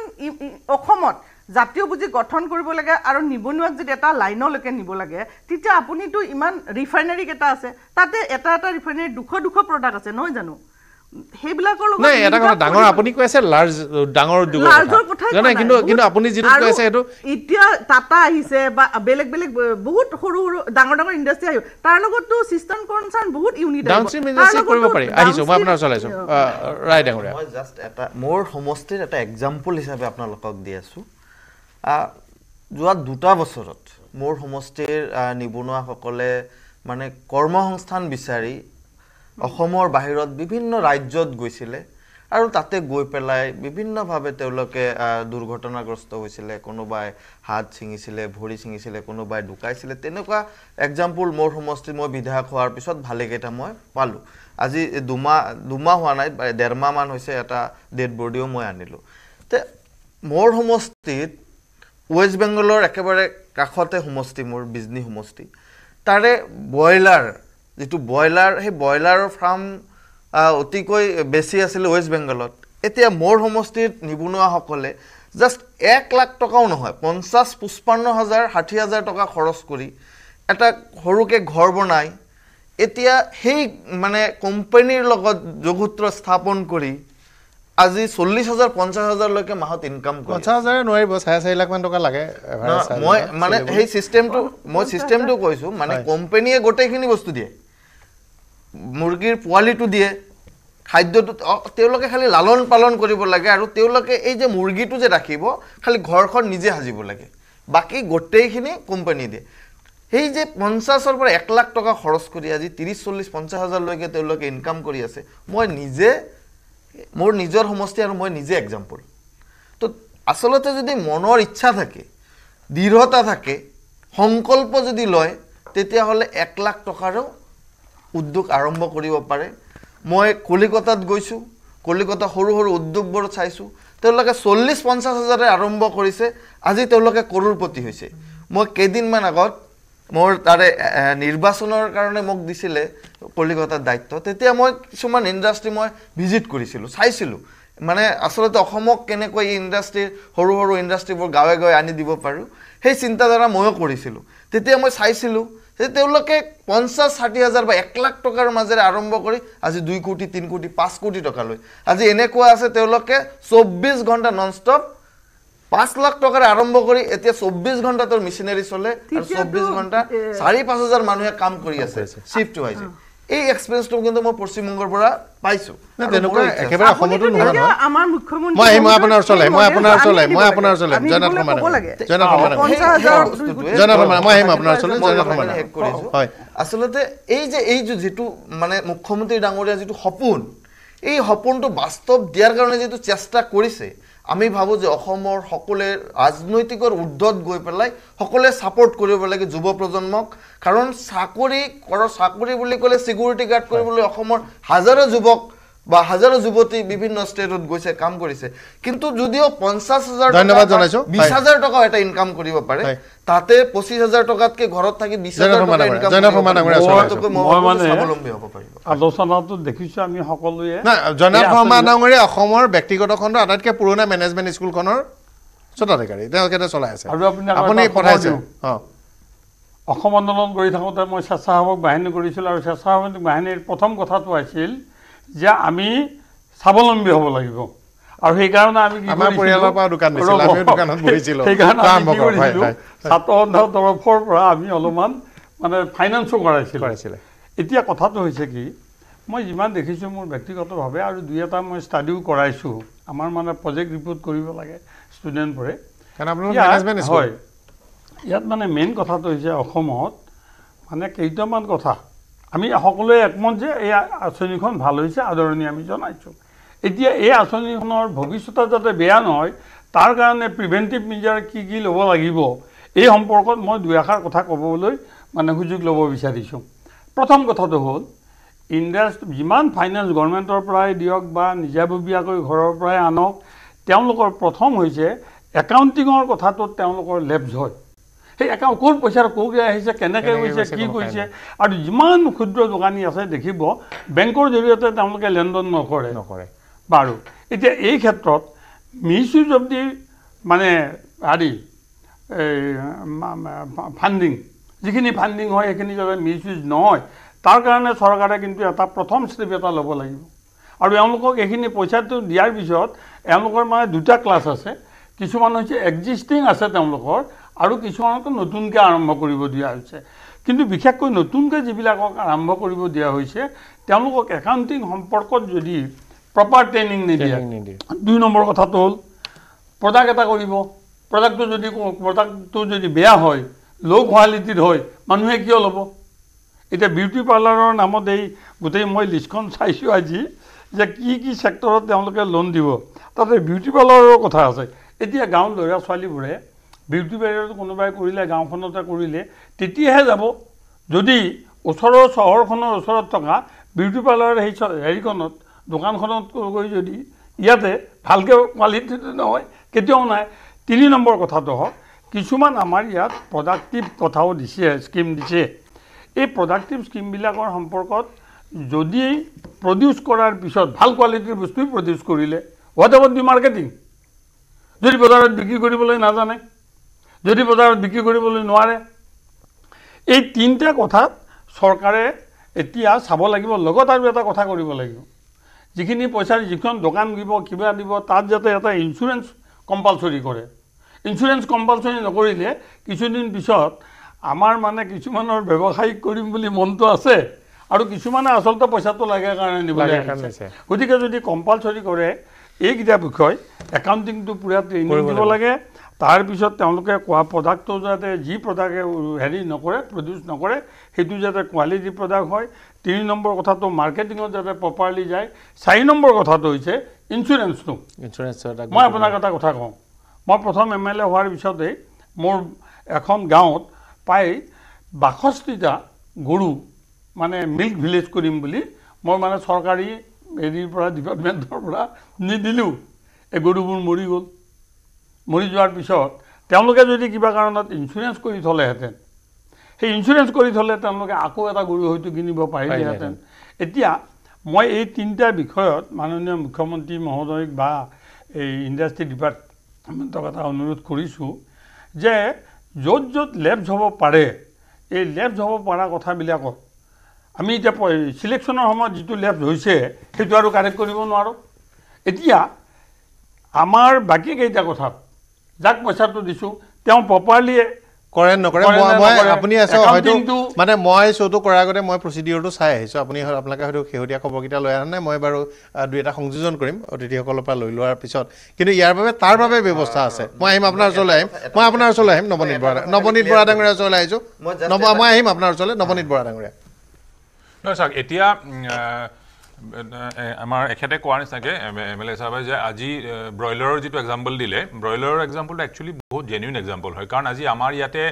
অসমত জাতীয় পুঁজি গঠন কৰিব লাগে আৰু নিবনুৱাক যদি এটা লাইনলৈকে নিব লাগে তেতিয়া আপুনিতো ইমান ৰিফাইনাৰী কেইটা আছে তাতে এটা ৰিফাইনাৰী 200 প্ৰডাক্ট আছে নহয় জানো সেইবিলাকৰ লগত নাই এটা কথা ডাঙৰ আপুনি কৈ আছে লাৰ্জ ডাঙৰ উদ্যোগ জানে কিন্তু আপুনি যিটো কৈ আছে সেইটো এতিয়া টাটা আহিছে বা বেলেগ বহুত সৰু ডাঙৰ ইণ্ডাষ্ট্ৰী আহিব তাৰ লগতো সিস্টেম কনচাৰ্ন বহুত ইউনিট ডাউনষ্ট্ৰীম ইণ্ডাষ্ট্ৰী কৰিব পাৰি আহিছোঁ মই আপোনাৰ চলাইছোঁ ৰাইট ডাঙৰীয়া মই জাষ্ট এটা মোৰ সমষ্টিৰ এটা এক্সাম্পল হিচাপে আপোনালোকক দি আছোঁ যোৱা 2টা বছৰত মোৰ সমষ্টিৰ নিবনুৱাসকলে মানে কৰ্মসংস্থান বিচাৰি অসমৰ বাহিৰত বিভিন্ন ৰাজ্যত গৈছিলে আৰু তাতে গৈ পেলাই বিভিন্নভাৱে তেওঁলোকে দুৰ্ঘটনাগ্ৰস্ত হৈছিলে কোনোবাই হাত ছিঙিছিলে ভৰি ছিঙিছিলে কোনোবাই ঢুকাইছিলে তেনেকুৱা এক্সাম্পল মোৰ সমষ্টিত মই বিধায়ক হোৱাৰ পিছত ভালেকেইটা মই পালোঁ আজি দুমাহ হোৱা নাই 1.5 মাহমান হৈছে এটা ডেড বডিও মই আনিলোঁ তে মোৰ সমষ্টিত ৱেষ্ট বেংগলৰ একেবাৰে কাষতে সমষ্টি মোৰ বিজনী সমষ্টি তাৰে ব্ৰইলাৰ যেটো ব্ৰইলাৰ সেই ব্ৰইলাৰৰ ফাৰ্ম অতিকৈ বেছি আছিল ৱেষ্ট বেংগলত এতিয়া মোৰ সমষ্টিত নিবনুৱাসকলে জাষ্ট 1 লাখ টকাও নহয় 50-55,000 60,000 টকা খৰচ কৰি এটা সৰুকে ঘৰ বনাই এতিয়া সেই মানে কোম্পানীৰ লগত যোগসূত্ৰ স্থাপন কৰি আজি 40,000 50,000 লৈকে মাহত ইনকাম কৰে 50,000 নোৱাৰিব 4.5 লাখ মান টকা লাগে মই মানে সেই সিস্টেমটো কৈছো মানে কোম্পানীয়ে গোটেইখিনি বস্তু দিয়ে মুৰ্গীৰ পোৱালিটো দিয়ে খাদ্যটো তেওঁলোকে খালি লালন পালন কৰিব লাগে আৰু তেওঁলোকে এই যে মুৰ্গীটো যে ৰাখিব খালি ঘৰখন নিজে সাজিব লাগে বাকি গোটেইখিনি কোম্পানী দিয়ে সেই যে 50,000 পৰা 1 লাখ টকা খৰচ কৰি আজি 30-40-50,000 লৈকে তেওঁলোকে ইনকাম কৰি আছে মই নিজে মোৰ নিজৰ সমষ্টি আৰু মই নিজে এক্সাম্পল তো আসলতে যদি মনৰ ইচ্ছা থাকে দৃঢ়তা থাকে সংকল্প যদি লয় তেতিয়া হলে 1 লাখ টকাৰো উদ্যোগ আৰম্ভ কৰিব পাৰে মই কলিকতাত গৈছো কলিকতা সৰু উদ্যোগবোৰ চাইছো তেওঁলোকে 40-50,000 আৰম্ভ কৰিছে আজি তেওঁলোকে কৰোৰপতি হৈছে মই কেদিনমান আগত মোৰ তাৰে নিৰ্বাচনৰ কাৰণে মোক দিছিলে কলিকতাৰ দায়িত্ব তেতিয়া মই কিছুমান ইণ্ডাষ্ট্ৰী মই ভিজিট কৰিছিলো চাইছিলো মানে আসলতে অসমক কেনেকৈ ইণ্ডাষ্ট্ৰী সৰু ইণ্ডাষ্ট্ৰীবোৰ গাঁৱে আনি দিব পাৰো সেই চিন্তাধাৰা ময়ো কৰিছিলো তেতিয়া মই চাইছিলো যে তেওঁলোকে 50-60,000 বা 1 লাখ টকাৰ মাজেৰে আৰম্ভ কৰি আজি 2 কোটি 3 কোটি 5 কোটি টকা লৈ আজি এনেকুৱা আছে তেওঁলোকে 24 ঘণ্টা নন ষ্টপ 5 লাখ টকাৰ আৰম্ভ কৰি এতিয়া 24 ঘণ্টা তোৰ মেচিনাৰী চলে আৰু 24 ঘণ্টা 4-5,000 মানুহে কাম কৰি আছে শিফট হৈছে এই এক্সপেৰিয়েন্সটো কিন্তু মই পশ্চিমবংগৰ পৰা পাইছো না তেনেকুৱা একেবাৰে অসমতো নহয় আমাৰ মুখ্যমন্ত্ৰী মই আপোনাৰ চলে মই আপোনাৰ চলে জনাত হয় আসলতে এই যে যেটো মানে মুখ্যমন্ত্ৰী ডাঙৰীয়া যেটো সপোন এই সপোনটো বাস্তৱ দিয়াৰ কাৰণে যেটো চেষ্টা কৰিছে আমি ভাবো যে অসমৰ সকলে ৰাজনৈতিকৰ উদ্ধত গৈ পেলাই সকলে সাপোৰ্ট কৰিব লাগে যুৱ প্ৰজন্মক কাৰণ চাকৰি বুলি ক'লে সিকিউৰিটি গাৰ্ড কৰিবলৈ অসমৰ হাজাৰো যুৱক বা হাজাৰো যুৱতী বিভিন্ন ষ্টেটত গৈছে কাম কৰিছে কিন্তু যদিও 50,000 ধন্যবাদ জনাইছো 20,000 টকা এটা ইনকাম কৰিব পাৰে তাতে 25,000 টকাতকে ঘৰত থাকি 20,000 টকা ইনকাম মই মানে স্বাৱলম্বী হ'ব পাৰিব আলোচনাটো দেখিছো আমি সকলোৱে না জনাব ভ্ৰমানঙৰে অসমৰ ব্যক্তিগত খণ্ড আটাইতকৈ পুৰণা মেনেজমেণ্ট স্কুলখনৰ স্বত্বাধিকাৰী তেওঁলোকে চলাই আছে আৰু আপুনি পঠাইছে অসম আন্দোলন কৰি থাকোঁতে মই স্বেচ্ছাসেৱক বাহিনী কৰিছিলোঁ আৰু স্বেচ্ছাসেৱক বাহিনীৰ প্ৰথম কথাটো আছিল যে আমি স্বাৱলম্বী হ'ব লাগিব আৰু সেইকাৰণে আমি আমাৰ পৰিয়ালৰ পৰা দোকান দিছিল আমি দোকানত বহিছিলোঁ সেইকাৰণে আমি কি কৰিছিলোঁ ছাত্ৰ সন্থাৰ তৰফৰ পৰা আমি অলপমান মানে ফাইনেন্সো কৰাইছিলোঁ এতিয়া কথাটো হৈছে কি মই যিমান দেখিছোঁ মোৰ ব্যক্তিগতভাৱে আৰু দুই এটা মই ষ্টাডিও কৰাইছোঁ আমাৰ মানে প্ৰজেক্ট ৰিপৰ্ট কৰিব লাগে ষ্টুডেণ্টবোৰে হয় ইয়াত মানে মেইন কথাটো হৈছে অসমত মানে কেইটামান কথা আমি সকলোৱে একমত যে এই আঁচনিখন ভাল হৈছে আদৰণি আমি জনাইছোঁ এতিয়া এই আঁচনিখনৰ ভৱিষ্যতে যাতে বেয়া নহয় তাৰ কাৰণে প্ৰিভেণ্টিভ মেজাৰ কি কি ল'ব লাগিব এই সম্পৰ্কত মই দুই এষাৰ কথা ক'বলৈ মানে সুযোগ ল'ব বিচাৰিছোঁ প্ৰথম কথাটো হ'ল যিমান ফাইনেন্স গভৰ্ণমেণ্টৰ পৰাই দিয়ক বা নিজাববীয়াকৈ ঘৰৰ পৰাই আনক তেওঁলোকৰ প্ৰথম হৈছে একাউণ্টিঙৰ কথাটোত তেওঁলোকৰ লেপছ হয় সেই ক'ৰ পইচা ক'ৰকৈ আহিছে কেনেকৈ গৈছে কি কৰিছে আৰু যিমান ক্ষুদ্ৰ দোকানী আছে দেখিব বেংকৰ জৰিয়তে তেওঁলোকে লেনদেন নকৰে বাৰু এতিয়া এই ক্ষেত্ৰত মিছ ইউজ অফ দি মানে ফাণ্ডিং যিখিনি ফাণ্ডিং হয় সেইখিনি যাতে মিছ ইউজ নহয় তাৰ কাৰণে চৰকাৰে কিন্তু এটা প্ৰথম ষ্টেপ এটা ল'ব লাগিব আৰু এওঁলোকক এইখিনি পইচাটো দিয়াৰ পিছত এওঁলোকৰ মানে দুটা ক্লাছ আছে কিছুমান হৈছে এক্সিষ্টিং আছে তেওঁলোকৰ আৰু কিছুমানক নতুনকৈ আৰম্ভ কৰিব দিয়া হৈছে কিন্তু বিশেষকৈ নতুনকৈ যিবিলাকক আৰম্ভ কৰিব দিয়া হৈছে তেওঁলোকক একাউণ্টিং সম্পৰ্কত যদি প্ৰপাৰ ট্ৰেইনিং নিদিয়ে দুই নম্বৰ কথাটো হ'ল প্ৰডাক্ট এটা কৰিব প্ৰডাক্টটো যদি বেয়া হয় ল' কোৱালিটিৰ হয় মানুহে কিয় ল'ব এতিয়া বিউটি পাৰ্লাৰৰ নামত এই গোটেই মই লিষ্টখন চাইছোঁ আজি যে কি ছেক্টৰত তেওঁলোকে লোন দিব তাতে বিউটি পাৰ্লাৰৰ কথা আছে এতিয়া গাঁৱৰ ল'ৰা ছোৱালীবোৰে বিউটি পাৰ্লাৰত কোনোবাই কৰিলে গাঁওখনতে কৰিলে তেতিয়াহে যাব যদি ওচৰৰ চহৰখনৰ ওচৰত থকা বিউটি পাৰ্লাৰৰ সেই হেৰিখনত দোকানখনত গৈ যদি ইয়াতে ভালকৈ কোৱালিটিটো নহয় কেতিয়াও নাই 3 নম্বৰ কথাটো হওক কিছুমান আমাৰ ইয়াত প্ৰডাক্টিভ কথাও দিছে স্কিম দিছে এই প্ৰডাক্টিভ স্কিমবিলাকৰ সম্পৰ্কত যদি প্ৰডিউচ কৰাৰ পিছত ভাল কোৱালিটিৰ বস্তুই প্ৰডিউচ কৰিলে হোৱাট এবাউট দি মাৰ্কেটিং যদি বজাৰত বিক্ৰী কৰিবলৈ নাজানে যদি বজাৰত বিক্ৰী কৰিবলৈ নোৱাৰে এই তিনিটা কথাত চৰকাৰে এতিয়া চাব লাগিব লগত আৰু এটা কথা কৰিব লাগিব যিখিনি পইচাৰ যিখন দোকান দিব কিবা দিব তাত যাতে এটা ইঞ্চুৰেঞ্চ কম্পালচৰি কৰে ইঞ্চুৰেঞ্চ কম্পালচৰি নকৰিলে কিছুদিন পিছত আমাৰ মানে কিছুমানৰ ব্যৱসায়িক কৰিম বুলি মনটো আছে আৰু কিছুমানে আচলতে পইচাটো লাগে কাৰণে নিবলৈ আহিছে গতিকে যদি কম্পালচৰি কৰে এইকেইটা বিষয় একাউণ্টিংটো পূৰা ট্ৰেইনিং দিব লাগে তাৰপিছত তেওঁলোকে কোৱা প্ৰডাক্টটো যাতে যি প্ৰডাক্টে হেৰি নকৰে প্ৰডিউচ নকৰে সেইটো যাতে কোৱালিটি প্ৰডাক্ট হয় 3 নম্বৰ কথাটো মাৰ্কেটিঙত যাতে প্ৰপাৰলি যায় 4 নম্বৰ কথাটো হৈছে ইঞ্চুৰেঞ্চটো মই আপোনাক এটা কথা কওঁ মই প্ৰথম MLA হোৱাৰ পিছতেই মোৰ এখন গাঁৱত প্ৰায় 62টা গৰু মানে মিল্ক ভিলেজ কৰিম বুলি মই মানে চৰকাৰী হেৰিৰ পৰা ডিপাৰ্টমেণ্টৰ পৰা নিদিলোঁ এই গৰুবোৰ মৰি গ'ল মৰি যোৱাৰ পিছত তেওঁলোকে যদি কিবা কাৰণত ইঞ্চুৰেঞ্চ কৰি থ'লেহেঁতেন সেই ইঞ্চুৰেঞ্চ কৰি থ'লে তেওঁলোকে আকৌ এটা গৰু হয়তো কিনিব পাৰিলেহেঁতেন এতিয়া মই এই 3টা বিষয়ত মাননীয় মুখ্যমন্ত্ৰী মহোদয়ক বা এই ইণ্ডাষ্ট্ৰি ডিপাৰ্টমেণ্টক এটা অনুৰোধ কৰিছোঁ যে য'ত য'ত লেবছ হ'ব পাৰে এই লেবছ হ'ব পৰা কথাবিলাকত আমি এতিয়া চিলেকশ্যনৰ সময়ত যিটো লেবছ হৈছে সেইটো আৰু কাৰেক্ট কৰিব নোৱাৰোঁ এতিয়া আমাৰ বাকী কেইটা কথাত যাক পইচাটো দিছোঁ তেওঁ প্ৰপাৰলি কৰে নকৰে মই আপুনি আছে হয়তো মানে মই শ্ব'টো কৰাৰ আগতে মই প্ৰচিডিউৰটো চাই আহিছোঁ আপুনি আপোনালোকে হয়তো শেহতীয়া খবৰকেইটা লৈ অহা নাই মই বাৰু দুই এটা সংযোজন কৰিম অতিথিসকলৰ পৰা লৈ লোৱাৰ পিছত কিন্তু ইয়াৰ বাবে তাৰ বাবে ব্যৱস্থা আছে মই আহিম আপোনাৰ ওচৰলৈ আহিম নৱনীত বৰা ডাঙৰীয়াৰ ওচৰলৈ আহিছোঁ মই আহিম আপোনাৰ ওচৰলৈ নৱনীত বৰা ডাঙৰীয়া নহয় চাওক এতিয়া আমাৰ এখেতে কোৱাৰ নিচিনাকৈ MLA চাহাবে যে আজি ব্ৰইলাৰৰ যিটো এক্সাম্পল দিলে ব্ৰইলাৰৰ এক্সাম্পলটো একচুৱেলি বহুত জেনুইন এক্সাম্পল হয় কাৰণ আজি আমাৰ ইয়াতে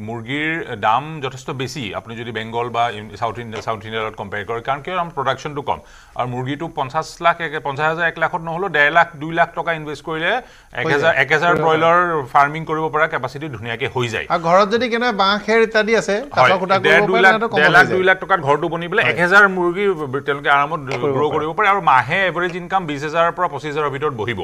মুৰ্গীৰ দাম যথেষ্ট বেছি আপুনি যদি বেংগল বা সাউথ ইণ্ডিয়াৰ লগত কম্পেয়াৰ কৰে কাৰণ কিয় আমাৰ প্ৰডাকশ্যনটো কম আৰু মুৰ্গীটো 50,000 1 লাখত নহ'লেও 1.5 লাখ 2 লাখ টকা ইনভেষ্ট কৰিলে 1000 ব্ৰইলাৰ ফাৰ্মিং কৰিব পৰা কেপাচিটি ধুনীয়াকৈ হৈ যায় আৰু ঘৰত যদি কেনে বাঁহ খেৰ ইত্যাদি আছে 1.5 লাখ 2 লাখ টকাত ঘৰটো বনি পেলাই 1000 মুৰ্গী তেওঁলোকে আৰামত গ্ৰ' কৰিব পাৰে আৰু মাহে এভাৰেজ ইনকাম 20,000 পৰা 25,000 ভিতৰত বহিব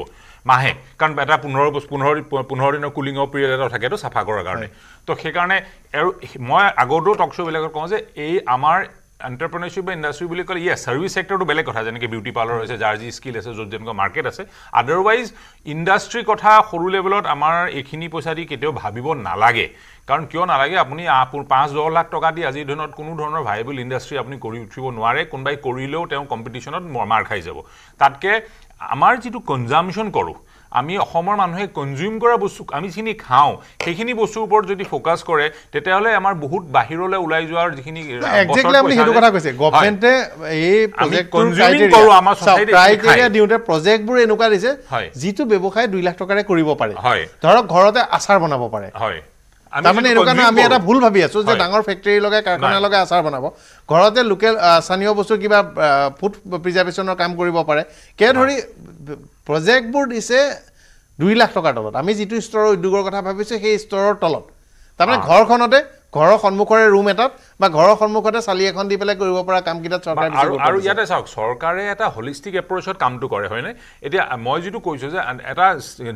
মাহে কাৰণ এটা 15 দিনৰ কুলিং অফ পিৰিয়ড এটা থাকেতো চাফা কৰাৰ কাৰণে তো সেইকাৰণে আৰু মই আগতো টক শ্ব'বিলাকত কওঁ যে এই আমাৰ এণ্টাৰপ্ৰেনাৰশ্বিপ বা ইণ্ডাষ্ট্ৰি বুলি ক'লে ছাৰ্ভিচ ছেক্টৰটো বেলেগ কথা যেনেকৈ বিউটি পাৰ্লাৰ হৈছে যাৰ যি স্কিল আছে য'ত যেনেকুৱা মাৰ্কেট আছে আদাৰৱাইজ ইণ্ডাষ্ট্ৰীৰ কথা সৰু লেভেলত আমাৰ এইখিনি পইচা দি কেতিয়াও ভাবিব নালাগে কাৰণ কিয় নালাগে আপুনি 5-10 লাখ টকা দি আজিৰ দিনত কোনো ধৰণৰ ভাইবল ইণ্ডাষ্ট্ৰী আপুনি কৰি উঠিব নোৱাৰে কোনোবাই কৰিলেও তেওঁ কম্পিটিশ্যনত মাৰ খাই যাব তাতকৈ আমাৰ যিটো কনজামশ্যন কৰোঁ আমি অসমৰ মানুহে কনজিউম কৰা বস্তু আমি যিখিনি খাওঁ সেইখিনি বস্তুৰ ওপৰত যদি ফ'কাছ কৰে তেতিয়াহ'লে আমাৰ বহুত বাহিৰলৈ ওলাই যোৱাৰ যিখিনি একজেক্টলি আপুনি সেইটো কথা কৈছে গভৰ্ণমেণ্টে এই ক্ৰাইটেৰিয়া দিওঁতে প্ৰজেক্টবোৰ এনেকুৱা দিছে যিটো ব্যৱসায় 2 লাখ টকাৰে কৰিব পাৰে ধৰক ঘৰতে আচাৰ বনাব পাৰে তাৰমানে এনেকুৱা নহয় আমি এটা ভুল ভাবি আছো যে ডাঙৰ ফেক্টৰী লগাই কাৰখানা লগাই আচাৰ বনাব ঘৰতে লোকেল স্থানীয় বস্তু কিবা ফুড প্ৰিজাৰ্ভেশ্যনৰ কাম কৰিব পাৰে কে ধৰি প্ৰজেক্টবোৰ দিছে 2 লাখ টকাৰ তলত আমি যিটো স্তৰৰ উদ্যোগৰ কথা ভাবিছোঁ সেই স্তৰৰ তলত তাৰমানে ঘৰখনতে ঘৰৰ সন্মুখৰে ৰুম এটাত বা ঘৰৰ সন্মুখতে চালি এখন দি পেলাই কৰিব পৰা কামকেইটাত চৰকাৰে আৰু ইয়াতে চাওক চৰকাৰে এটা হলিষ্টিক এপ্ৰ'চত কামটো কৰে হয়নে এতিয়া মই যিটো কৈছোঁ যে এটা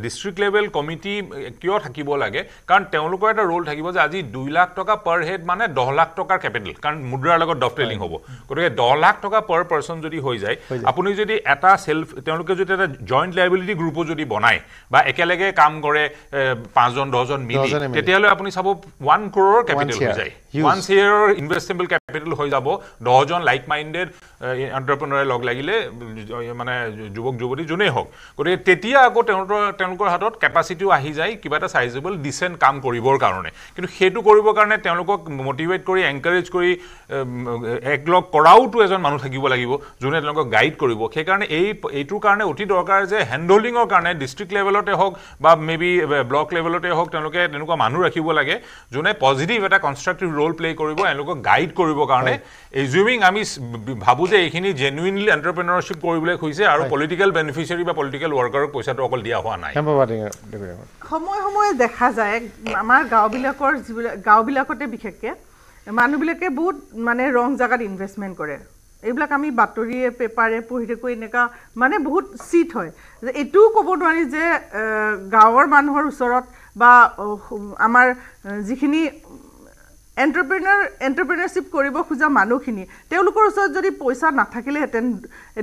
ডিষ্ট্ৰিক্ট লেভেল কমিটি কিয় থাকিব লাগে কাৰণ তেওঁলোকৰ এটা ৰোল থাকিব যে আজি 2 লাখ টকা পাৰ হেড মানে 10 লাখ টকাৰ কেপিটেল কাৰণ মুদ্ৰাৰ লগত ডভটেলিং হ'ব গতিকে 10 লাখ টকা পাৰ পাৰ্চন যদি হৈ যায় আপুনি যদি এটা তেওঁলোকে যদি এটা জইণ্ট লাইবিলিটি গ্ৰুপো যদি বনায় বা একেলগে কাম কৰে 5জন 10জন মিলি তেতিয়াহ'লে আপুনি চাব 1 crore কেপিটেল হৈ যায় 1 year ইনভেষ্টেবল কেপিটেল হৈ যাব 10জন লাইক মাইণ্ডেড এণ্টাৰপ্ৰেনাৰে লগ লাগিলে মানে যুৱক যুৱতী যোনেই হওক গতিকে তেতিয়া আকৌ তেওঁলোকৰ হাতত কেপাচিটিও আহি যায় কিবা এটা চাইজেবল ডিচেণ্ট কাম কৰিবৰ কাৰণে কিন্তু সেইটো কৰিবৰ কাৰণে তেওঁলোকক মটিভেট কৰি এনকাৰেজ কৰি একলগ কৰাওতো এজন মানুহ থাকিব লাগিব যোনে তেওঁলোকক গাইড কৰিব সেইকাৰণে এইটোৰ কাৰণে অতি দৰকাৰ যে হেণ্ডহল্ডিঙৰ কাৰণে ডিষ্ট্ৰিক্ট লেভেলতে হওক বা মেবি ব্লক লেভেলতে হওক তেওঁলোকে তেনেকুৱা মানুহ ৰাখিব লাগে যোনে পজিটিভ এটা কনষ্ট্ৰাকটিভ ৰোল প্লে কৰিব এওঁলোকক গাইড কৰিবৰ কাৰণে এজিউমিং আমি ভাবোঁ যে এইখিনি জেনুইনলি এণ্টাৰপ্ৰেনাৰশ্বিপ কৰিবলৈ খুজিছে আৰু পলিটিকেল বেনিফিচিয়াৰী বা পলিটিকেল ৱৰ্কাৰক পইচাটো অকল দিয়া হোৱা নাই সময়ে সময়ে দেখা যায় আমাৰ গাঁওবিলাকতে বিশেষকৈ মানুহবিলাকে বহুত মানে ৰং জেগাত ইনভেষ্টমেণ্ট কৰে এইবিলাক আমি বাতৰিয়ে পেপাৰে পঢ়ি থাকোঁ এনেকুৱা মানে বহুত চিট হয় যে এইটোও ক'ব নোৱাৰি যে গাঁৱৰ মানুহৰ ওচৰত বা আমাৰ যিখিনি এণ্টাৰপ্ৰেনাৰশ্বিপ কৰিব খোজা মানুহখিনি তেওঁলোকৰ ওচৰত যদি পইচা নাথাকিলেহেঁতেন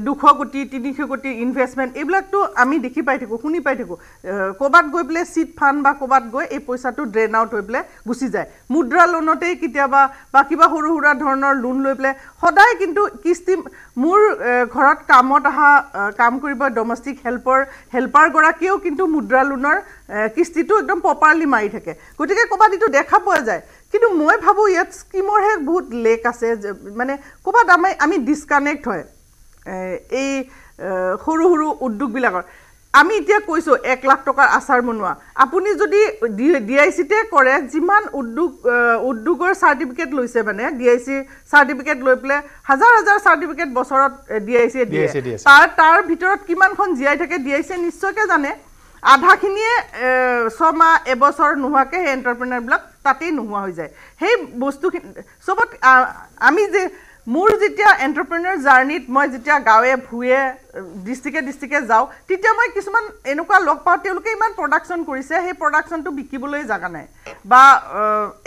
200 কোটি 300 কোটি ইনভেষ্টমেণ্ট এইবিলাকতো আমি দেখি পাই থাকোঁ শুনি পাই থাকোঁ ক'ৰবাত গৈ পেলাই চিট ফাণ্ড বা ক'ৰবাত গৈ এই পইচাটো ড্ৰেইন আউট হৈ পেলাই গুচি যায় মুদ্ৰা লোনতেই কেতিয়াবা বা কিবা সৰু সুৰা ধৰণৰ লোন লৈ পেলাই সদায় কিন্তু কিস্তি মোৰ ঘৰত কামত অহা কাম কৰিব ডমেষ্টিক হেল্পাৰগৰাকীয়েও কিন্তু মুদ্ৰা লোনৰ কিস্তিটো একদম প্ৰপাৰলি মাৰি থাকে গতিকে ক'ৰবাত এইটো দেখা পোৱা যায় কিন্তু মই ভাবোঁ ইয়াত স্কিমৰহে বহুত লেক আছে মানে ক'ৰবাত আমি ডিছকানেক্ট হয় এই সৰু সৰু উদ্যোগবিলাকৰ আমি এতিয়া কৈছোঁ 1 লাখ টকাৰ আচাৰ বনোৱা আপুনি যদি DICতে কৰে যিমান উদ্যোগৰ চাৰ্টিফিকেট লৈছে মানে DIC চাৰ্টিফিকেট লৈ পেলাই হাজাৰ চাৰ্টিফিকেট বছৰত DICয়ে দিয়ে তাৰ ভিতৰত কিমানখন জীয়াই থাকে DICয়ে নিশ্চয়কৈ জানে আধাখিনিয়ে 6 মাহ এবছৰ নোহোৱাকৈ সেই এণ্টাৰপ্ৰেনাৰবিলাক তাতেই নোহোৱা হৈ যায় সেই বস্তুখিনি চবত আমি যে মোৰ যেতিয়া এণ্টাৰপ্ৰেনাৰ জাৰ্ণিত মই যেতিয়া গাঁৱে ভূঞে ডিষ্ট্ৰিক্টে যাওঁ তেতিয়া মই কিছুমান এনেকুৱা লগ পাওঁ তেওঁলোকে ইমান প্ৰডাকশ্যন কৰিছে সেই প্ৰডাকশ্যনটো বিকিবলৈ জাগা নাই বা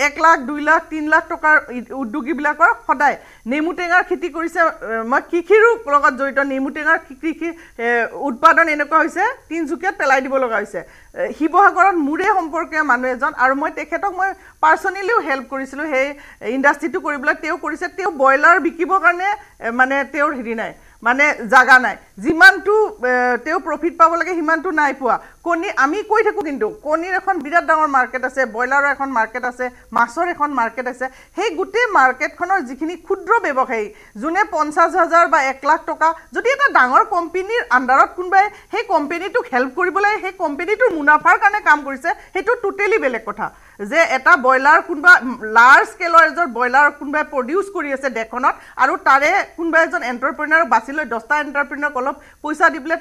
1 লাখ 2 লাখ 3 লাখ টকাৰ উদ্যোগীবিলাকৰ সদায় নেমু টেঙাৰ খেতি কৰিছে মই কৃষিৰো লগত জড়িত নেমু টেঙাৰ কৃষি উৎপাদন এনেকুৱা হৈছে তিনিচুকীয়াত পেলাই দিব লগা হৈছে শিৱসাগৰত মোৰে সম্পৰ্কীয় মানুহ এজন আৰু মই তেখেতক মই পাৰ্চনেলিও হেল্প কৰিছিলোঁ সেই ইণ্ডাষ্ট্ৰিটো কৰিবলৈ তেওঁ কৰিছে তেওঁ ব্ৰইলাৰ বিকিবৰ কাৰণে মানে তেওঁৰ হেৰি নাই মানে জাগা নাই যিমানটো তেওঁ প্ৰফিট পাব লাগে সিমানটো নাই পোৱা কণী আমি কৈ থাকোঁ কিন্তু কণীৰ এখন বিৰাট ডাঙৰ মাৰ্কেট আছে ব্ৰইলাৰৰ এখন মাৰ্কেট আছে মাছৰ এখন মাৰ্কেট আছে সেই গোটেই মাৰ্কেটখনৰ যিখিনি ক্ষুদ্ৰ ব্যৱসায়ী যোনে 50,000 বা 1 লাখ টকা যদি এটা ডাঙৰ কোম্পানীৰ আণ্ডাৰত কোনোবাই সেই কোম্পানীটোক হেল্প কৰিবলৈ সেই কোম্পানীটোৰ মুনাফাৰ কাৰণে কাম কৰিছে সেইটো টোটেলি বেলেগ কথা যে এটা ব্ৰইলাৰ কোনোবা লাৰ্জ স্কেলৰ এজন ব্ৰইলাৰ কোনোবাই প্ৰডিউচ কৰি আছে দেশখনত আৰু তাৰে কোনোবা এজন এণ্টাৰপ্ৰেনাৰক বাছি লৈ 10টা এণ্টাৰপ্ৰেনাৰক অলপ পইচা দি পেলাই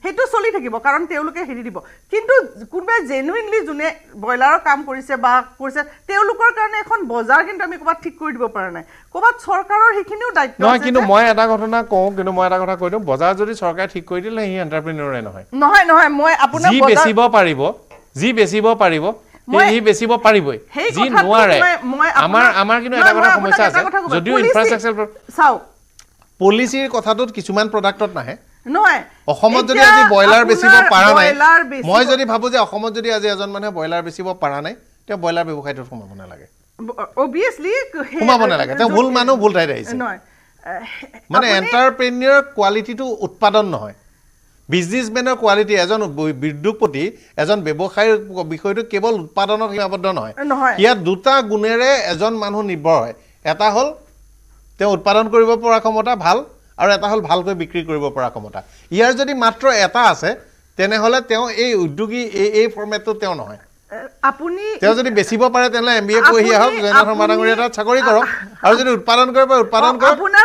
সেইটো চলি থাকিব কাৰণ তেওঁলোকে হেৰি দিব কিন্তু কোনোবাই জেনুইনলি যোনে ব্ৰইলাৰৰ কাম কৰিছে বা কৰিছে তেওঁলোকৰ কাৰণে এখন বজাৰ কিন্তু আমি ক'ৰবাত ঠিক কৰি দিব পৰা নাই ক'ৰবাত চৰকাৰৰ সেইখিনিও দায়িত্ব নহয় কিন্তু মই এটা ঘটনা কওঁ কিন্তু মই এটা কথা কৈ দিওঁ বজাৰ যদি চৰকাৰে ঠিক কৰি দিলে সি এণ্টাৰপ্ৰেনিয়ৰে নহয় নহয় মই আপোনাৰ যি বেচিব পাৰিব সি বেচিব পাৰিবই যি নোৱাৰে আমাৰ কিন্তু এটা কথা সমস্যা আছে যদিও ইনফ্ৰাষ্ট্ৰাকচাৰ চাওক পলিচিৰ কথাটোত কিছুমান প্ৰডাক্টত নাহে নহয় অসমত যদি আজি ব্ৰইলাৰ বেচিব পৰা নাই মই যদি ভাবো যে অসমত যদি আজি এজন মানুহে ব্ৰইলাৰ বেচিব পৰা নাই তেওঁ ব্ৰইলাৰ ব্যৱসায়টোত সোমাব নালাগে অবভিয়াছলি সোমাব নালাগে তেওঁ ভুল মানুহ ভুল ঠাইত আহিছে নহয় মানে এণ্টাৰপ্ৰেনিয়ৰ কোৱালিটিটো উৎপাদন নহয় বিজনেছমেনৰ কোৱালিটি এজন উদ্যোগপতি এজন ব্যৱসায়ীৰ বিষয়টো কেৱল উৎপাদনত সীমাবদ্ধ নহয় ইয়াত দুটা গুণেৰে এজন মানুহ নিৰ্ভৰ হয় এটা হ'ল তেওঁ উৎপাদন কৰিব পৰা ক্ষমতা ভাল আৰু এটা হ'ল ভালকৈ বিক্ৰী কৰিব পৰা ক্ষমতা ইয়াৰ যদি মাত্ৰ এটা আছে তেনেহ'লে তেওঁ এই উদ্যোগী এই ফৰ্মেটটো তেওঁ নহয় আপুনি তেওঁ যদি বেচিব পাৰে তেনেহ'লে MBA পঢ়ি আহক জয়নাথ শৰ্মা ডাঙৰীয়া এটা চাকৰি কৰক আৰু যদি উৎপাদন কৰিব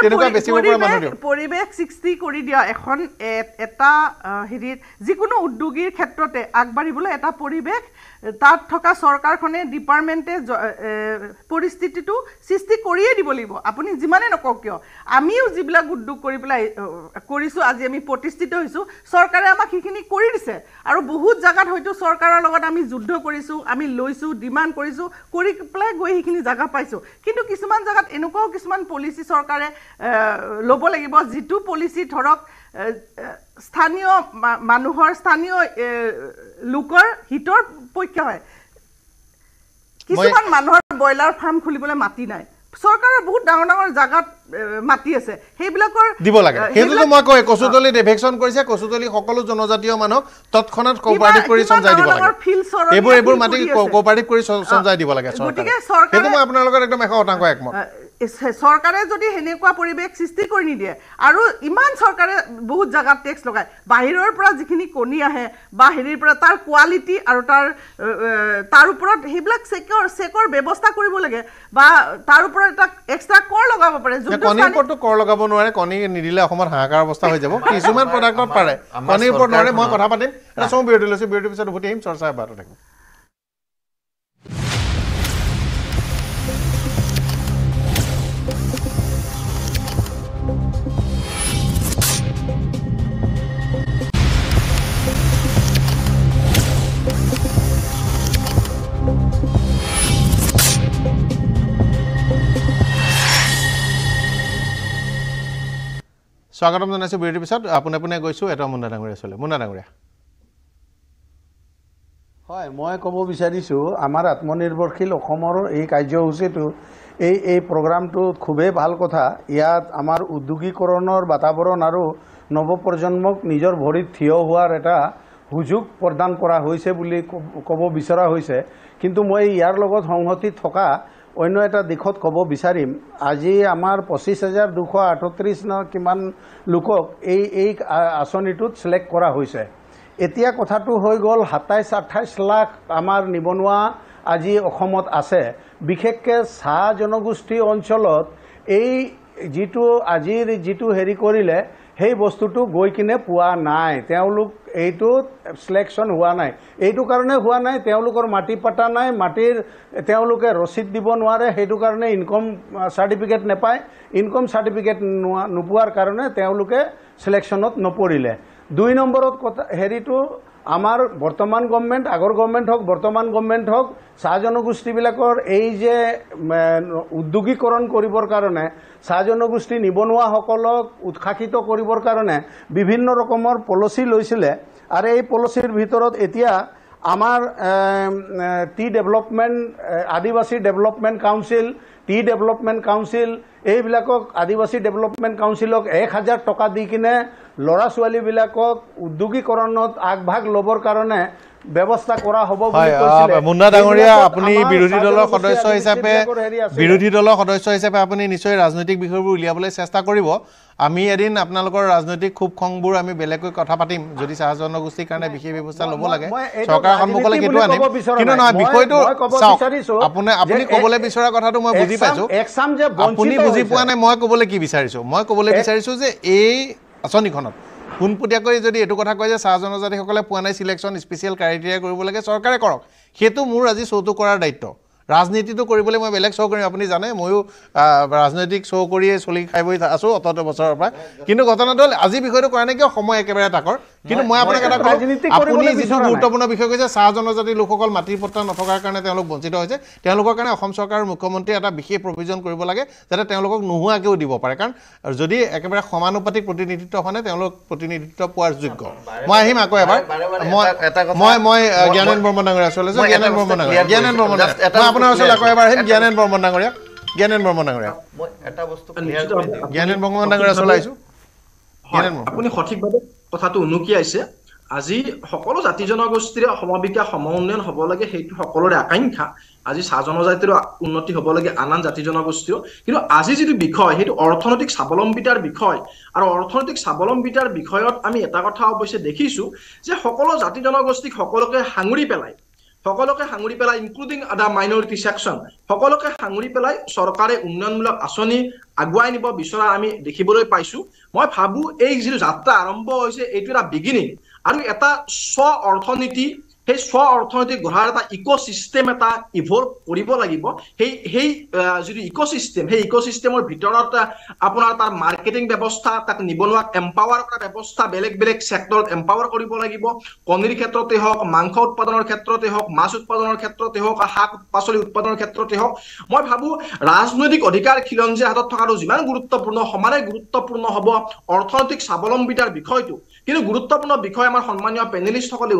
তেনেকুৱা বেচিব পৰা মানুহ দিয়ক পৰিৱেশ সৃষ্টি কৰি দিয়া এখন এটা হেৰিত যিকোনো উদ্যোগীৰ ক্ষেত্ৰতে আগবাঢ়িবলৈ এটা পৰিৱেশ তাত থকা চৰকাৰখনে ডিপাৰ্টমেণ্টে পৰিস্থিতিটো সৃষ্টি কৰিয়ে দিব লাগিব আপুনি যিমানে নকওক কিয় আমিও যিবিলাক উদ্যোগ কৰি পেলাই কৰিছোঁ আজি আমি প্ৰতিষ্ঠিত হৈছোঁ চৰকাৰে আমাক সেইখিনি কৰি দিছে আৰু বহুত জাগাত হয়তো চৰকাৰৰ লগত আমি যুদ্ধ কৰিছোঁ আমি লৈছোঁ ডিমাণ্ড কৰিছোঁ কৰি পেলাই গৈ সেইখিনি জাগা পাইছোঁ কিন্তু কিছুমান জাগাত এনেকুৱাও কিছুমান পলিচি চৰকাৰে ল'ব লাগিব যিটো পলিচি ধৰক স্থানীয় মানুহৰ স্থানীয় লোকৰ হিতৰ পক্ষে হয় কিছুমান মানুহৰ ব্ৰইলাৰ ফাৰ্ম খুলিবলৈ মাটি নাই চৰকাৰৰ বহুত ডাঙৰ ডাঙৰ জাগাত মাটি আছে সেইবিলাকৰ দিব লাগে সেইটোতো মই কয় কচুতলিত এভেকশ্যন কৰিছে কচুতলি সকলো জনজাতীয় মানুহক তৎক্ষণাত কোঅপাৰেটিভ কৰি সমজাই দিব লাগে এইবোৰ মাটি কোঅপাৰেটিভ কৰি সমজাই দিব লাগে চৰকাৰে সেইটো মই আপোনাৰ লগত একদম 100% একমত চৰকাৰে যদি সেনেকুৱা পৰিৱেশ সৃষ্টি কৰি নিদিয়ে আৰু ইমান চৰকাৰে বহুত জাগাত টেক্স লগায় বাহিৰৰ পৰা যিখিনি কণী আহে বা হেৰিৰ পৰা তাৰ কোৱালিটি আৰু তাৰ ওপৰত সেইবিলাক চেকৰ ব্যৱস্থা কৰিব লাগে বা তাৰ ওপৰত এটা এক্সট্ৰা কৰ লগাব পাৰে কণীৰ ওপৰতো কৰ লগাব নোৱাৰে কণী নিদিলে অসমত হাহাকাৰ অৱস্থা হৈ যাব কিছুমান প্ৰডাক্টত পাৰে কণীৰ ওপৰত নোৱাৰে মই কথা পাতিম এটা সময় বিৰতি লৈছোঁ বিৰতিৰ পিছত উভতি আহিম চৰ্চা অব্যাহত থাকিব স্বাগতম জনাইছোঁ বিৰতিৰ পিছত পোনে গৈছোঁ এটা মুন্না ডাঙৰীয়া চলে মুন্না ডাঙৰীয়া হয় মই ক'ব বিচাৰিছোঁ আমাৰ আত্মনিৰ্ভৰশীল অসমৰ এই কাৰ্যসূচীটো এই প্ৰগ্ৰামটো খুবেই ভাল কথা ইয়াত আমাৰ উদ্যোগীকৰণৰ বাতাবৰণ আৰু নৱপ্ৰজন্মক নিজৰ ভৰিত থিয় হোৱাৰ এটা সুযোগ প্ৰদান কৰা হৈছে বুলি ক'ব বিচৰা হৈছে কিন্তু মই ইয়াৰ লগত সংগতি থকা অন্য এটা দিশত ক'ব বিচাৰিম আজি আমাৰ 25,238 কিমান লোকক এই আঁচনিটোত চিলেক্ট কৰা হৈছে এতিয়া কথাটো হৈ গ'ল 27-28 লাখ আমাৰ নিবনুৱা আজি অসমত আছে বিশেষকৈ চাহ জনগোষ্ঠী অঞ্চলত এই আজিৰ যিটো হেৰি কৰিলে সেই বস্তুটো গৈ কিনে পোৱা নাই তেওঁলোক এইটো সিলেকশ্যন হোৱা নাই এইটো কাৰণে হোৱা নাই তেওঁলোকৰ মাটি পাটা নাই মাটিৰ তেওঁলোকে ৰচিদ দিব নোৱাৰে সেইটো কাৰণে ইনকম সাৰ্টিফিকেট নাপায় ইনকম সাৰ্টিফিকেট নোপোৱাৰ কাৰণে তেওঁলোকে সিলেকশ্যনত নপৰিলে 2 নম্বৰত কথা হেৰিটো আমাৰ বৰ্তমান গভৰ্ণমেণ্ট আগৰ গভৰ্ণমেণ্ট হওক বৰ্তমান গভৰ্ণমেণ্ট হওক চাহ জনগোষ্ঠীবিলাকৰ এই যে উদ্যোগীকৰণ কৰিবৰ কাৰণে চাহ জনগোষ্ঠী নিবনুৱাসকলক উৎসাহিত কৰিবৰ কাৰণে বিভিন্ন ৰকমৰ পলিচি লৈছিলে আৰু এই পলিচিৰ ভিতৰত এতিয়া আমাৰ টি ডেভেলপমেণ্ট আদিবাসী development council T development council এইবিলাকক আদিবাসী ডেভেলপমেণ্ট কাউন্সিলক 1,000 টকা দি কিনে ল'ৰা ছোৱালীবিলাকক উদ্যোগীকৰণত আগভাগ ল'বৰ কাৰণে ব্যৱস্থা কৰা হ'ব বুলি কৈছিলে মুন্না ডাঙৰীয়া আপুনি বিৰোধী দলৰ সদস্য হিচাপে আপুনি নিশ্চয় ৰাজনৈতিক বিষয়বোৰ উলিয়াবলৈ চেষ্টা কৰিব আমি এদিন আপোনালোকৰ ৰাজনৈতিক খুব খংবোৰ আমি বেলেগকৈ কথা পাতিম যদি চাহ জনগোষ্ঠীৰ কাৰণে বিশেষ ব্যৱস্থা ল'ব লাগে চৰকাৰৰ সন্মুখলৈ সেইটো আনিম কিন্তু নহয় বিষয়টো আপুনি ক'বলৈ বিচৰা কথাটো মই বুজি পাইছোঁ আপুনি বুজি পোৱা নাই মই ক'বলৈ কি বিচাৰিছোঁ মই ক'বলৈ বিচাৰিছোঁ যে এই আঁচনিখনত পোনপটীয়াকৈ যদি এইটো কথা কয় যে চাহ জনজাতিসকলে পোৱা নাই চিলেকশ্যন স্পেচিয়েল ক্ৰাইটেৰিয়া কৰিব লাগে চৰকাৰে কৰক সেইটো মোৰ আজি শ্ব'টো কৰাৰ দায়িত্ব ৰাজনীতিটো কৰিবলৈ মই বেলেগ শ্ব' কৰিম আপুনি জানে ময়ো ৰাজনৈতিক শ্ব' কৰিয়ে চলি খাই বৈ আছোঁ অতটো বছৰৰ পৰা কিন্তু ঘটনাটো হ'ল আজি বিষয়টো কৰা নাই কিয় সময় একেবাৰে তাকৰ কিন্তু মই আপোনাক এটা কওঁ আপুনি যিটো গুৰুত্বপূৰ্ণ বিষয় কৈছে চাহ জনজাতিৰ লোকসকল মাটিৰ পট্টা নথকাৰ কাৰণে তেওঁলোক বঞ্চিত হৈছে তেওঁলোকৰ কাৰণে অসম চৰকাৰৰ মুখ্যমন্ত্ৰীয়ে এটা বিশেষ প্ৰভিজন কৰিব লাগে যাতে তেওঁলোকক নোহোৱাকৈও দিব পাৰে কাৰণ যদি একেবাৰে সমানুপাতিক প্ৰতিনিধিত্ব হয় তেওঁলোক প্ৰতিনিধিত্ব পোৱাৰ যোগ্য মই আহিম আকৌ এবাৰ মই জ্ঞানেন বৰ্মন ডাঙৰীয়া চলাইছোঁ জ্ঞানেন বৰ্মন ডাঙৰীয়া আপোনাৰ ওচৰত আকৌ এবাৰ আহিম জ্ঞানেন বৰ্মন ডাঙৰীয়া চলাইছোঁ আপুনি সঠিকভাৱে কথাটো উনুকিয়াইছে আজি সকলো জাতি জনগোষ্ঠীৰ সমবিকাশ সম উন্নয়ন হ'ব লাগে সেইটো সকলোৰে আকাংক্ষা আজি চাহ জনজাতিৰ উন্নতি হ'ব লাগে আন জাতি জনগোষ্ঠীৰ কিন্তু আজি যিটো বিষয় সেইটো অৰ্থনৈতিক স্বাৱলম্বিতাৰ বিষয় আৰু অৰ্থনৈতিক স্বাৱলম্বিতাৰ বিষয়ত আমি এটা কথা অৱশ্যে দেখিছোঁ যে সকলো জাতি জনগোষ্ঠীক সকলোকে সাঙুৰি পেলাই ইনক্লুডিং দ্য মাইনৰিটি সেকশন সকলোকে সাঙুৰি পেলাই চৰকাৰে উন্নয়নমূলক আঁচনি আগুৱাই নিব বিচৰা আমি দেখিবলৈ পাইছোঁ মই ভাবোঁ এই যিটো যাত্ৰা আৰম্ভ হৈছে এইটো এটা বিগিনিং আৰু এটা স্ব অৰ্থনীতি সেই স্ব অৰ্থনীতি গঢ়াৰ এটা ইক'চিষ্টেম এটা ইভলভ কৰিব লাগিব সেই যিটো ইক'চিষ্টেম সেই ইক'চিষ্টেমৰ ভিতৰত আপোনাৰ তাৰ মাৰ্কেটিং ব্যৱস্থা তাক নিবনুৱাক এম্পাৱাৰ কৰা ব্যৱস্থা বেলেগ ছেক্টৰত এম্পাৱাৰ কৰিব লাগিব কণীৰ ক্ষেত্ৰতে হওক মাংস উৎপাদনৰ ক্ষেত্ৰতে হওক মাছ উৎপাদনৰ ক্ষেত্ৰতে হওক শাক পাচলি উৎপাদনৰ ক্ষেত্ৰতে হওক মই ভাবোঁ ৰাজনৈতিক অধিকাৰ খিলঞ্জীয়া হাতত থকাটো যিমান গুৰুত্বপূৰ্ণ সমানে গুৰুত্বপূৰ্ণ হ'ব অৰ্থনৈতিক স্বাৱলম্বিতাৰ বিষয়টো কিন্তু গুৰুত্বপূৰ্ণ বিষয় আমাৰ সন্মানীয় পেনেলিষ্টসকলে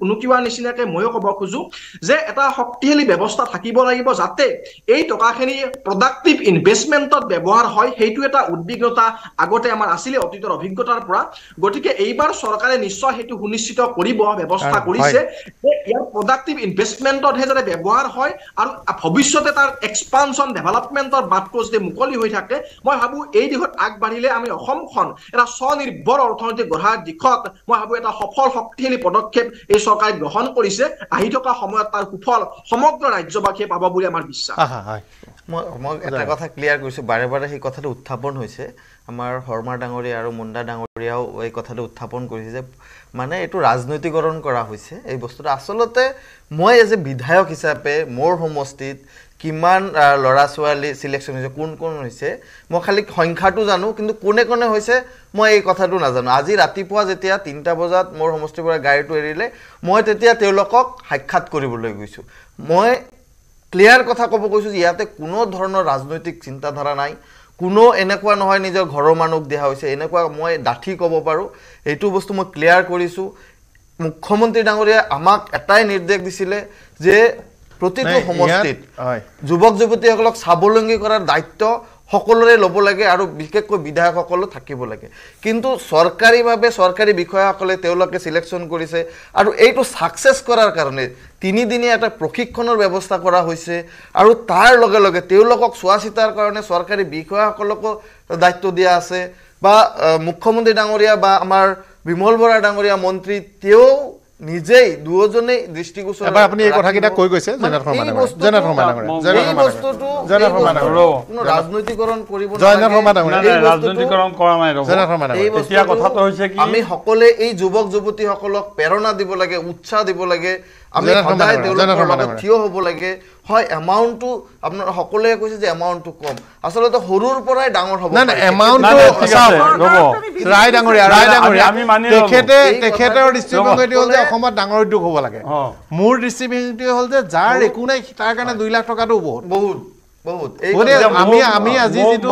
উনুকিওৱাৰ নিচিনাকৈ ময়ো ক'ব খোজোঁ যে এটা শক্তিশালী ব্যৱস্থা থাকিব লাগিব যাতে এই টকাখিনি প্ৰডাক্টিভ ইনভেষ্টমেণ্টত ব্যৱহাৰ হয় সেইটো এটা উদ্বিগ্নতা আগতে আমাৰ আছিলে অতীতৰ অভিজ্ঞতাৰ পৰা গতিকে এইবাৰ চৰকাৰে নিশ্চয় সেইটো সুনিশ্চিত কৰিব ব্যৱস্থা কৰিছে যে ইয়াৰ প্ৰডাক্টিভ ইনভেষ্টমেণ্টতহে যাতে ব্যৱহাৰ হয় আৰু ভৱিষ্যতে তাৰ এক্সপানশ্যন ডেভেলপমেণ্টৰ বাটটো যদি মুকলি হৈ থাকে মই ভাবোঁ এই দিশত আগবাঢ়িলে আমি অসমখন এটা স্বনিৰ্ভৰ অৰ্থনৈতিক গঢ়াৰ দিশত মই ভাবোঁ এটা সফল শক্তিশালী পদক্ষেপ এই চৰকাৰে গ্ৰহণ কৰিছে আহি থকা সময়ত তাৰ সুফল সমগ্ৰ ৰাজ্যবাসীয়ে পাব বুলি আমাৰ বিশ্বাস মই এটা কথা ক্লিয়াৰ কৰিছোঁ বাৰে বাৰে সেই কথাটো উত্থাপন হৈছে আমাৰ শৰ্মা ডাঙৰীয়া আৰু মুণ্ডা ডাঙৰীয়াও এই কথাটো উত্থাপন কৰিছে যে মানে এইটো ৰাজনৈতিকৰণ কৰা হৈছে এই বস্তুটো আচলতে মই এজ এ বিধায়ক হিচাপে মোৰ সমষ্টিত কিমান ল'ৰা ছোৱালী চিলেকশ্যন হৈছে কোন হৈছে মই খালি সংখ্যাটো জানো কিন্তু কোনে হৈছে মই এই কথাটো নাজানো আজি ৰাতিপুৱা যেতিয়া 3টা বজাত মোৰ সমষ্টিৰ পৰা গাড়ীটো এৰিলে মই তেতিয়া তেওঁলোকক সাক্ষাৎ কৰিবলৈ গৈছোঁ মই ক্লিয়াৰ কথা ক'ব কৈছোঁ যে ইয়াতে কোনো ধৰণৰ ৰাজনৈতিক চিন্তাধাৰা নাই কোনো এনেকুৱা নহয় নিজৰ ঘৰৰ মানুহক দিয়া হৈছে এনেকুৱা মই ডাঠি ক'ব পাৰোঁ এইটো বস্তু মই ক্লিয়াৰ কৰিছোঁ মুখ্যমন্ত্ৰী ডাঙৰীয়াই আমাক এটাই নিৰ্দেশ দিছিলে যে প্ৰতিটো সমষ্টিত যুৱক যুৱতীসকলক স্বাৱলম্বী কৰাৰ দায়িত্ব সকলোৰে ল'ব লাগে আৰু বিশেষকৈ বিধায়কসকলো থাকিব লাগে কিন্তু চৰকাৰীভাৱে চৰকাৰী বিষয়াসকলে তেওঁলোকে চিলেকশ্যন কৰিছে আৰু এইটো ছাকচেছ কৰাৰ কাৰণে 3 দিনীয়া এটা প্ৰশিক্ষণৰ ব্যৱস্থা কৰা হৈছে আৰু তাৰ লগে লগে তেওঁলোকক চোৱা চিতাৰ কাৰণে চৰকাৰী বিষয়াসকলকো দায়িত্ব দিয়া আছে বা মুখ্যমন্ত্ৰী ডাঙৰীয়া বা আমাৰ বিমল বৰা ডাঙৰীয়া মন্ত্ৰী তেওঁ নিজেই দুজনেই দৃষ্টিগোচৰ এবাৰ আপুনি এই কথাকেইটা কৈ গৈছে ৰাজনৈতিকৰণ কৰিব আমি সকলোৱে এই যুৱক যুৱতীসকলক প্ৰেৰণা দিব লাগে উৎসাহ দিব লাগে আমি সদায় তেওঁলোকৰ লগত থিয় হ'ব লাগে হয় এমাউণ্টটো আপোনাৰ সকলোৱে কৈছে যে এমাউণ্টটো কম আচলতে সৰুৰ পৰাই ডাঙৰ হ'ব তেখেতৰ দৃষ্টিভংগীটো হ'ল যে অসমত ডাঙৰ উদ্যোগ হ'ব লাগে মোৰ দৃষ্টিভংগীটো হ'ল যে যাৰ একো নাই তাৰ কাৰণে 2 লাখ টকাটো বহুত বহুত আমি আজি যিটো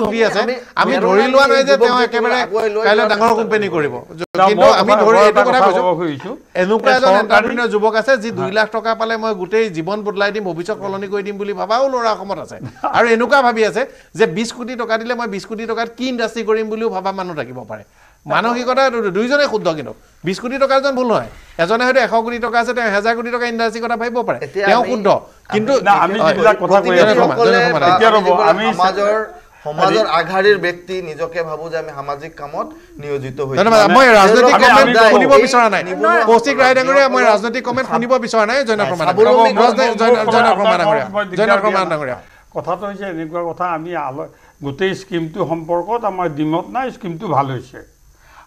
উঠি আছে আমি ধৰি লোৱা নাই যে তেওঁ একেবাৰে কাইলৈ ডাঙৰ কোম্পানী কৰিব কিন্তু আমি ধৰি এইটো কথা কৈছো এনেকুৱা এজন এণ্টাৰপ্ৰিনিয়ৰ যুৱক আছে যি 2 লাখ টকা পালে মই গোটেই জীৱন বদলাই দিম ভৱিষ্যত সলনি কৰি দিম বুলি ভাবাও ল'ৰা অসমত আছে আৰু এনেকুৱা ভাবি আছে যে 20 কোটি টকা দিলে মই 20 কোটি টকাত কি ইণ্ডাষ্ট্ৰি কৰিম বুলিও ভাবা মানুহ থাকিব পাৰে মানসিকতা দুইজনে শুদ্ধ কিন্তু 20 কোটি টকাৰ জন ভুল নহয় এজনে হয়তো 100 কোটি টকা আছে তেওঁ 1000 কোটি টকা ইণ্ডাষ্ট্ৰি কথা ভাবিব পাৰে তেওঁ শুদ্ধ কিন্তু আমি যিবিলাক কথা কৈ আছো সমাজৰ আঘাৰীৰ ব্যক্তি নিজকে ভাবো যে আমি সামাজিক কামত নিয়োজিত হৈছো মই ৰাজনৈতিক কমেন্ট শুনিব বিচৰা নাই কৌশিক ৰায় ডাঙৰীয়া মই ৰাজনৈতিক কমেন্ট শুনিব বিচৰা নাই জয়নাথ প্ৰমাণ ডাঙৰীয়া কথাটো হৈছে এনেকুৱা কথা আমি গোটেই স্কিমটো সম্পৰ্কত আমাৰ ডিমত নাই স্কিমটো ভাল হৈছে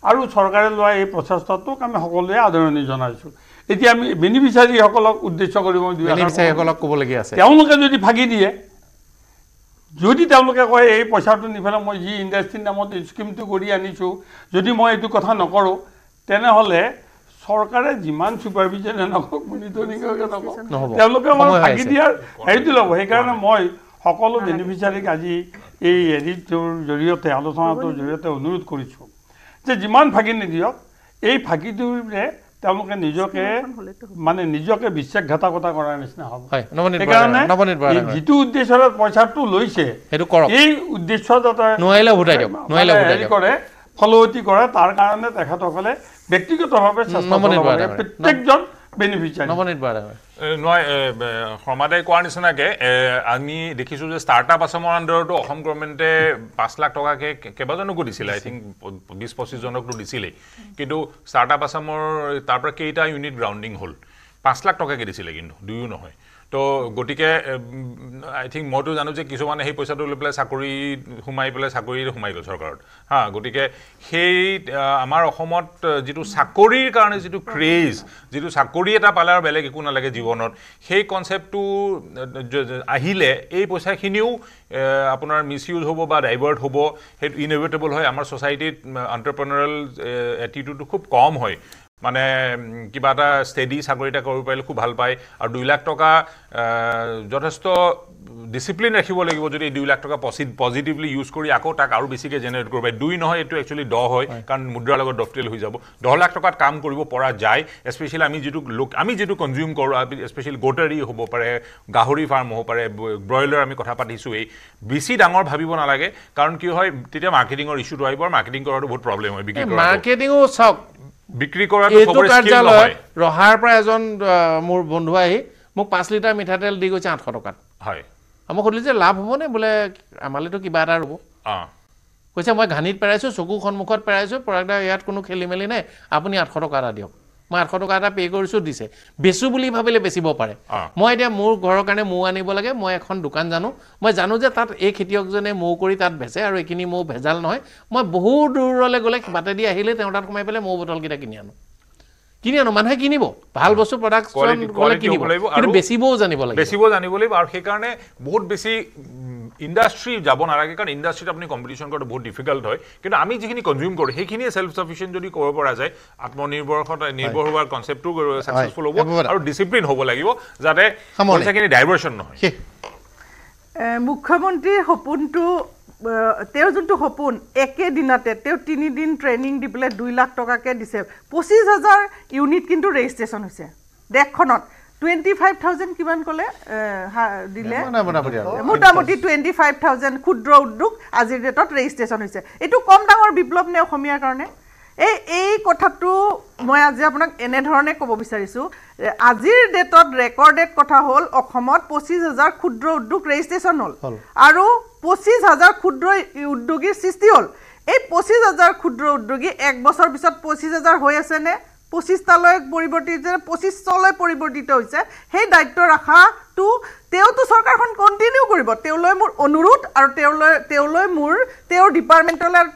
আৰু চৰকাৰে লোৱা এই প্ৰচেষ্টাটোক আমি সকলোৱে আদৰণি জনাইছোঁ এতিয়া আমি বেনিফিচিয়াৰীসকলক উদ্দেশ্য কৰি মই বেনিফিচিয়াৰীসকলক ক'বলগীয়া আছে তেওঁলোকে যদি ফাঁকি দিয়ে যদি তেওঁলোকে কয় এই পইচাটো নিফেলে মই যি ইণ্ডাষ্ট্ৰীৰ নামত স্কিমটো কৰি আনিছোঁ যদি মই এইটো কথা নকৰোঁ তেনেহ'লে চৰকাৰে যিমান ছুপাৰভিজনে নকওক মনিটৰিঙকে নকওক তেওঁলোকে মই ফাঁকি দিয়াৰ হেৰিটো ল'ব সেইকাৰণে মই সকলো বেনিফিচিয়াৰীক আজি এই হেৰিটোৰ জৰিয়তে আলোচনাটোৰ জৰিয়তে অনুৰোধ কৰিছোঁ যে যিমান ফাঁকি নিদিয়ক এই ফাঁকিটোৰে তেওঁলোকে নিজকে বিশ্বাসঘাতকতা কৰাৰ নিচিনা হ'ব সেইকাৰণে যিটো উদ্দেশ্যৰে পইচাটো লৈছে এই উদ্দেশ্য যাতে হেৰি কৰে ফলৱতী কৰে তাৰ কাৰণে তেখেতসকলে ব্যক্তিগতভাৱে চেষ্টা কৰিব লাগে প্ৰত্যেকজন বেনিফিচিয়াৰী নহয় শৰ্মাদাই কোৱাৰ নিচিনাকৈ আমি দেখিছোঁ যে ষ্টাৰ্টআপ আছামৰ আণ্ডাৰতো অসম গভৰ্ণমেণ্টে 5 লাখ টকাকৈ কেইবাজনকো দিছিলে আই থিংক 20-25 জনকতো দিছিলেই কিন্তু ষ্টাৰ্টআপ আছামৰ তাৰ পৰা কেইটা ইউনিট গ্ৰাউণ্ডিং হ'ল 5 লাখ টকাকৈ দিছিলে কিন্তু দুয়ো নহয় তো গতিকে আই থিংক মইতো জানো যে কিছুমানে সেই পইচাটো লৈ পেলাই চাকৰিত সোমাই গ'ল চৰকাৰত গতিকে সেই আমাৰ অসমত যিটো চাকৰিৰ কাৰণে যিটো ক্ৰেজ যিটো চাকৰি এটা পালে আৰু বেলেগ একো নালাগে জীৱনত সেই কনচেপ্টটো আহিলে এই পইচাখিনিও আপোনাৰ মিছ ইউজ হ'ব বা ডাইভাৰ্ট হ'ব সেইটো ইনএভিটেবল হয় আমাৰ ছ'চাইটিত এণ্টাৰপ্ৰেনাৰেল এটিটিউডটো খুব কম হয় মানে কিবা এটা ষ্টেডি চাকৰি এটা কৰিব পাৰিলে খুব ভাল পায় আৰু 2 লাখ টকা যথেষ্ট ডিচিপ্লিন ৰাখিব লাগিব যদি 2 লাখ টকা পজিটিভলি ইউজ কৰি আকৌ তাক আৰু বেছিকৈ জেনেৰেট কৰিব পাৰে 2 নহয় এইটো একচুৱেলি 10 হয় কাৰণ মুদ্ৰাৰ লগত ডফটেল হৈ যাব 10 লাখ টকাত কাম কৰিব পৰা যায় স্পেচিয়েলি আমি যিটো কনজিউম কৰোঁ স্পেচিয়েলি গোটাৰী হ'ব পাৰে গাহৰি ফাৰ্ম হ'ব পাৰে ব্ৰইলাৰ আমি কথা পাতিছোঁ এই বেছি ডাঙৰ ভাবিব নালাগে কাৰণ কি হয় তেতিয়া মাৰ্কেটিঙৰ ইছ্যুটো আহিব আৰু মাৰ্কেটিং কৰাটো বহুত প্ৰব্লেম হয় মাৰ্কেটিঙো চাওক বিক্ৰী কৰাটো খবৰ স্কিল নহয় ৰহাৰ পৰা এজন মোৰ বন্ধু আহি মোক 5 লিটাৰ মিঠাতেল দি গৈছে 800 টকাত হয় মই সুধিলোঁ যে লাভ হ'বনে বোলে আমালেতো কিবা এটা ৰ'ব কৈছে মই ঘানিত পেৰাইছোঁ চকু সন্মুখত পেৰাইছোঁ প্ৰডাক্ট ইয়াত কোনো খেলি মেলি নাই আপুনি 800 টকা এটা দিয়ক মই 800 টকা এটা পে' কৰিছোঁ দিছে বেচোঁ বুলি ভাবিলে বেচিব পাৰে মই এতিয়া মোৰ ঘৰৰ কাৰণে মৌ আনিব লাগে মই এখন দোকান মই জানো যে তাত এই খেতিয়কজনে মৌ কৰি তাত বেচে আৰু এইখিনি মৌ ভেজাল নহয় মই বহুত দূৰলৈ গ'লে বাটেদি আহিলে তেওঁ তাত সোমাই পেলাই মৌ বটলকেইটা কিনি আনো মানুহে কিনিব ভাল বস্তু প্ৰডাক্ট কিনিব কিন্তু বেচিবও জানিব লাগিব আৰু সেইকাৰণে বহুত বেছি ইণ্ডাষ্ট্ৰি যাব নালাগে কাৰণ ইণ্ডাষ্ট্ৰিত আপুনি কম্পিটিশ্যন কৰাটো বহুত ডিফিকাল্ট হয় কিন্তু আমি যিখিনি কনজিউম কৰোঁ সেইখিনিয়ে ছেল্ফ ছাফিচিয়েণ্ট যদি কৰিব পৰা যায় নিৰ্ভৰ হোৱাৰ কনচেপ্টটো ছাকচেছফুল হ'ব আৰু ডিচিপ্লিন হ'ব লাগিব যাতে পইচাখিনি ডাইভাৰ্চন নহয় মুখ্যমন্ত্ৰীৰ সপোনটো তেওঁ যোনটো সপোন একেদিনতে তেওঁ 3 দিন ট্ৰেইনিং দি পেলাই 2 লাখ টকাকৈ দিছে 25,000 ইউনিট কিন্তু ৰেজিষ্ট্ৰেশ্যন হৈছে দেশখনত 25,000 কিমান ক'লে দিলে মোটামুটি 25,000 ক্ষুদ্ৰ উদ্যোগ আজিৰ ডেটত ৰেজিষ্ট্ৰেশ্যন হৈছে এইটো কম ডাঙৰ বিপ্লৱ নে অসমীয়াৰ কাৰণে এই কথাটো মই আজি আপোনাক এনেধৰণে ক'ব বিচাৰিছোঁ আজিৰ ডেটত ৰেকৰ্ডেড কথা হ'ল অসমত 25,000 ক্ষুদ্ৰ উদ্যোগ ৰেজিষ্ট্ৰেশ্যন হ'ল আৰু 25,000 ক্ষুদ্ৰ উদ্যোগীৰ সৃষ্টি হ'ল এই 25,000 ক্ষুদ্ৰ উদ্যোগী 1 বছৰ পিছত 25,000 হৈ আছেনে 25টালৈ পৰিৱৰ্তিত 25লৈ পৰিৱৰ্তিত হৈছে সেই দায়িত্ব ৰখাটো তেওঁতো চৰকাৰখন কণ্টিনিউ কৰিব তেওঁলৈ মোৰ অনুৰোধ আৰু তেওঁলৈ মোৰ তেওঁৰ ডিপাৰ্টমেণ্টলৈ আৰু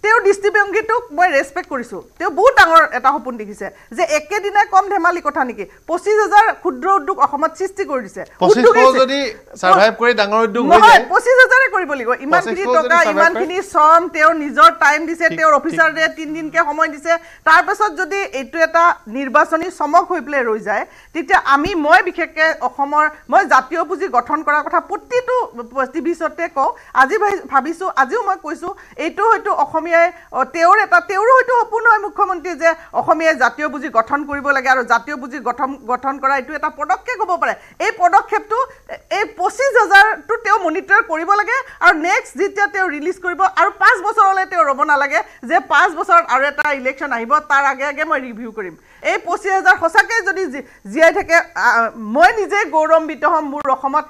তেওঁৰ দৃষ্টিভংগীটোক মই ৰেচপেক্ট কৰিছোঁ তেওঁ বহুত ডাঙৰ এটা সপোন দেখিছে যে একেদিনাই কম ধেমালি কথা নেকি 25,000 ক্ষুদ্ৰ উদ্যোগ অসমত সৃষ্টি কৰি দিছে 25,000 কৰিব লাগিব ইমানখিনি টকা ইমানখিনি শ্ৰম তেওঁৰ নিজৰ টাইম দিছে তেওঁৰ অফিচাৰে 3 দিনকৈ সময় দিছে তাৰপাছত যদি এইটো এটা নিৰ্বাচনী চমক হৈ পেলাই ৰৈ যায় তেতিয়া মই বিশেষকৈ অসমৰ মই জাতীয় পুঁজি গঠন কৰাৰ কথা প্ৰতিটো টিভিছতে কওঁ আজি ভাবিছোঁ আজিও মই কৈছোঁ এইটো হয়তো অসমীয়াই তেওঁৰো হয়তো সপোন হয় মুখ্যমন্ত্ৰী যে অসমীয়াই জাতীয় পুঁজি গঠন কৰিব লাগে আৰু জাতীয় পুঁজি গঠন কৰা এইটো এটা পদক্ষেপ হ'ব পাৰে এই পদক্ষেপটো এই 25,000টো তেওঁ মনিটৰ কৰিব লাগে আৰু নেক্সট যেতিয়া তেওঁ ৰিলিজ কৰিব আৰু 5 বছৰলৈ তেওঁ ৰ'ব নালাগে যে 5 বছৰত আৰু এটা ইলেকশ্যন আহিব তাৰ আগে আগে মই ৰিভিউ কৰিম এই 25,000 সঁচাকৈ যদি জীয়াই থাকে মই নিজে গৌৰৱান্বিত হ'ম মোৰ অসমত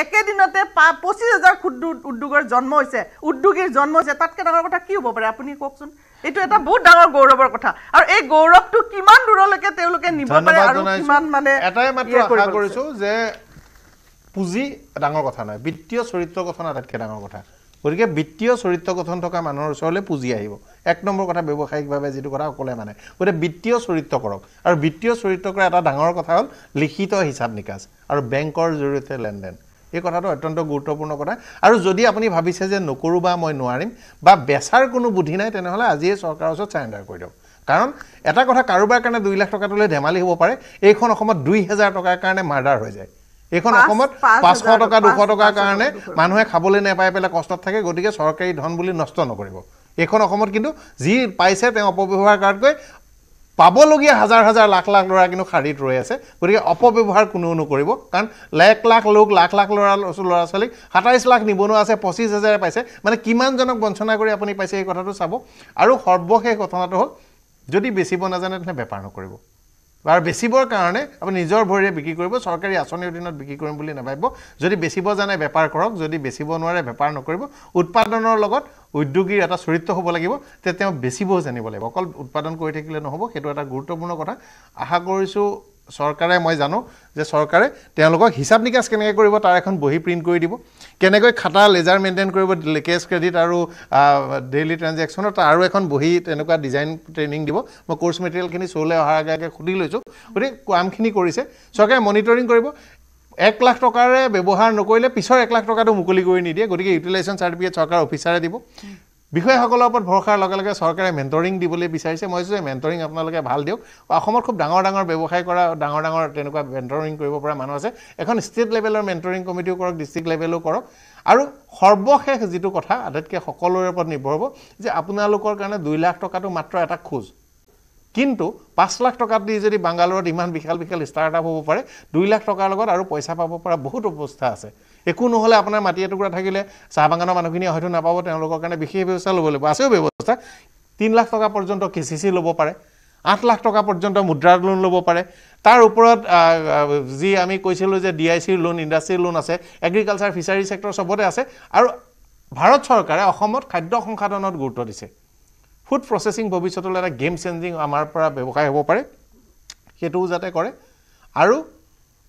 একেদিনতে 25,000 ক্ষুদ্ৰ উদ্যোগীৰ জন্ম হৈছে তাতকৈ ডাঙৰ কথা কি হ'ব পাৰে আপুনি কওকচোন এইটো এটা বহুত ডাঙৰ গৌৰৱৰ কথা আৰু এই গৌৰৱটো কিমান দূৰলৈকে তেওঁলোকে নিব পাৰে আৰু কিমান মানে এটাই মাত্ৰ আশা কৰিছোঁ যে পুঁজি ডাঙৰ কথা নহয় বিত্তীয় চৰিত্ৰ গঠন আটাইতকৈ ডাঙৰ কথা গতিকে বিত্তীয় চৰিত্ৰ গঠন থকা মানুহৰ ওচৰলৈ পুঁজি আহিব 1 নম্বৰ কথা ব্যৱসায়িকভাৱে যিটো কথা সকলোৱে মানে গতিকে বিত্তীয় চৰিত্ৰ কৰক আৰু বিত্তীয় চৰিত্ৰ কৰা এটা ডাঙৰ কথা হ'ল লিখিত হিচাপ নিকাচ আৰু বেংকৰ জৰিয়তে লেনদেন এই কথাটো অত্যন্ত গুৰুত্বপূৰ্ণ কথা আৰু যদি আপুনি ভাবিছে যে নকৰোঁ বা মই নোৱাৰিম বা বেচাৰ কোনো বুদ্ধি নাই তেনেহ'লে আজিয়ে চৰকাৰৰ ওচৰত চাৰেণ্ডাৰ কৰি দিয়ক কাৰণ এটা কথা কাৰোবাৰ কাৰণে 2 লাখ টকাটোলৈ ধেমালি হ'ব পাৰে এইখন অসমত 2,000 টকাৰ কাৰণে মাৰ্ডাৰ হৈ যায় এইখন অসমত 500 টকা 200 টকাৰ কাৰণে মানুহে খাবলৈ নাপাই পেলাই কষ্টত থাকে গতিকে চৰকাৰী ধন বুলি নষ্ট নকৰিব এইখন অসমত কিন্তু যি পাইছে তেওঁ অপব্যৱহাৰ কৰাতকৈ পাবলগীয়া হাজাৰ হাজাৰ লাখ লাখ ল'ৰা কিন্তু শাৰীত ৰৈ আছে গতিকে অপব্যৱহাৰ কোনেও নকৰিব কাৰণ লাখ লাখ লোক লাখ লাখ ল'ৰা ছোৱালীক 27 লাখ নিবনুৱা আছে 25,000 পাইছে মানে কিমানজনক বঞ্চনা কৰি আপুনি পাইছে এই কথাটো চাব আৰু সৰ্বশেষ ঘটনাটো হ'ল যদি বেচিব নাজানে তেনে বেপাৰ নকৰিব আৰু বেচিবৰ কাৰণে আপুনি নিজৰ ভৰিৰে বিক্ৰী কৰিব চৰকাৰী আঁচনিৰ অধীনত বিক্ৰী কৰিম বুলি নাভাবিব যদি বেচিব জানে বেপাৰ কৰক যদি বেচিব নোৱাৰে বেপাৰ নকৰিব উৎপাদনৰ লগত উদ্যোগীৰ এটা চৰিত্ৰ হ'ব লাগিব তে তেওঁ বেচিবও জানিব লাগিব অকল উৎপাদন কৰি থাকিলে নহ'ব সেইটো এটা গুৰুত্বপূৰ্ণ কথা আশা কৰিছোঁ চৰকাৰে মই জানো যে চৰকাৰে তেওঁলোকক হিচাপ নিকাচ কেনেকৈ কৰিব তাৰ এখন বহি প্ৰিণ্ট কৰি দিব কেনেকৈ খাতা লেজাৰ মেইনটেইন কৰিব কেছ ক্ৰেডিট আৰু ডেইলি ট্ৰানজেকশ্যনৰ তাৰ আৰু এখন বহি তেনেকুৱা ডিজাইন ট্ৰেইনিং দিব মই কোৰ্চ মেটেৰিয়েলখিনি চৌলৈ অহাৰ আগে আগে সুধি লৈছোঁ গতিকে কামখিনি কৰিছে চৰকাৰে মনিটৰিং কৰিব 1 লাখ টকাৰে ব্যৱহাৰ নকৰিলে পিছৰ 1 লাখ টকাটো মুকলি কৰি নিদিয়ে গতিকে ইউটিলাইজেশ্যন চাৰ্টিফিকেট চৰকাৰ অফিচাৰে দিব বিষয়াসকলৰ ওপৰত ভৰসাৰ লগে লগে চৰকাৰে মেণ্টৰিং দিবলৈ বিচাৰিছে মই যে মেণ্টৰিং আপোনালোকে ভাল দিয়ক অসমত খুব ডাঙৰ ডাঙৰ ব্যৱসায় কৰা ডাঙৰ ডাঙৰ তেনেকুৱা মেণ্টৰিং কৰিব পৰা মানুহ আছে এখন ষ্টেট লেভেলৰ মেণ্টৰিং কমিটিও কৰক ডিষ্ট্ৰিক্ট লেভেলো কৰক আৰু সৰ্বশেষ যিটো কথা আটাইতকৈ সকলোৰে ওপৰত নিৰ্ভৰ হ'ব যে আপোনালোকৰ কাৰণে 2 লাখ টকাটো মাত্ৰ এটা খোজ কিন্তু 5 লাখ টকা দি যদি বাংগালোৰত ইমান বিশাল বিশাল ষ্টাৰ্টআপ হ'ব পাৰে 2 লাখ টকাৰ লগত আৰু পইচা পাব পৰা বহুত অৱস্থা আছে একো নহ'লে আপোনাৰ মাটি এটুকুৰা থাকিলে চাহ বাগানৰ মানুহখিনি হয়তো নাপাব তেওঁলোকৰ কাৰণে বিশেষ ব্যৱস্থা ল'ব লাগিব আছেও ব্যৱস্থা 3 লাখ টকা পৰ্যন্ত কেচিচি ল'ব পাৰে 8 লাখ টকা পৰ্যন্ত মুদ্ৰা লোন ল'ব পাৰে তাৰ ওপৰত যি আমি কৈছিলোঁ যে ডিআইচিৰ লোন ইণ্ডাষ্ট্ৰিৰ লোন আছে এগ্ৰিকালচাৰ ফিচাৰী ছেক্টৰ চবতে আছে আৰু ভাৰত চৰকাৰে অসমত খাদ্য সংসাধনত গুৰুত্ব দিছে ফুড প্ৰচেছিং ভৱিষ্যতলৈ এটা গেম চেঞ্জিং আমাৰ পৰা ব্যৱসায় হ'ব পাৰে সেইটোও যাতে কৰে আৰু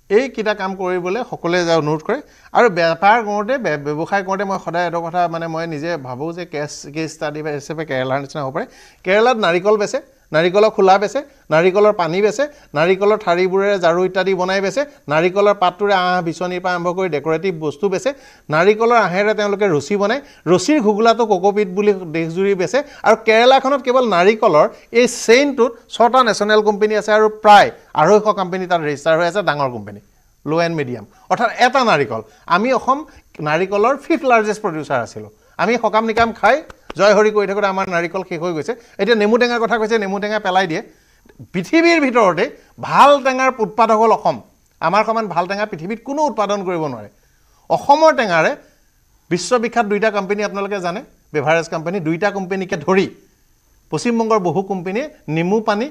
এইকেইটা কাম কৰিবলৈ সকলোৱে অনুৰোধ কৰে আৰু বেপাৰ কৰোঁতে ব্যৱসায় কৰোঁতে মই সদায় এটা কথা মানে মই নিজে ভাবোঁ যে কেছ ষ্টাডি হিচাপে কেৰেলাৰ নিচিনা হ'ব পাৰে কেৰেলাত নাৰিকল বেচে নাৰিকলৰ খোলা বেচে নাৰিকলৰ পানী বেচে নাৰিকলৰ ঠাৰিবোৰেৰে ঝাৰু ইত্যাদি বনাই বেচে নাৰিকলৰ পাতটোৰে বিচনীৰ পৰা আৰম্ভ কৰি ডেকৰেটিভ বস্তু বেচে নাৰিকলৰ আহেৰে তেওঁলোকে ৰছী বনায় ৰছীৰ ঘুগুলাটো কোকোপিট বুলি দেশজুৰি বেচে আৰু কেৰেলাখনত কেৱল নাৰিকলৰ এই চেইনটোত 6টা নেশ্যনেল কোম্পানী আছে আৰু প্ৰায় 250 কোম্পানী তাত ৰেজিষ্টাৰ হৈ আছে ডাঙৰ কোম্পানী লো এণ্ড মিডিয়াম অৰ্থাৎ এটা নাৰিকল আমি অসম নাৰিকলৰ 5th লাৰ্জেষ্ট প্ৰডিউচাৰ আছিলোঁ আমি সকাম নিকাম খাই জয় হৰি কৰি থাকোঁতে আমাৰ নাৰিকল শেষ হৈ গৈছে এতিয়া নেমু টেঙাৰ কথা কৈছে নেমু টেঙা পেলাই দিয়ে পৃথিৱীৰ ভিতৰতে ভাল টেঙাৰ উৎপাদক হ'ল অসম আমাৰ সমান ভাল টেঙা পৃথিৱীত কোনো উৎপাদন কৰিব নোৱাৰে অসমৰ টেঙাৰে বিশ্ববিখ্যাত 2টা কোম্পানী আপোনালোকে জানে বেভাৰেজ কোম্পানী 2টা কোম্পানীকে ধৰি পশ্চিমবংগৰ বহু কোম্পানীয়ে নেমু পানী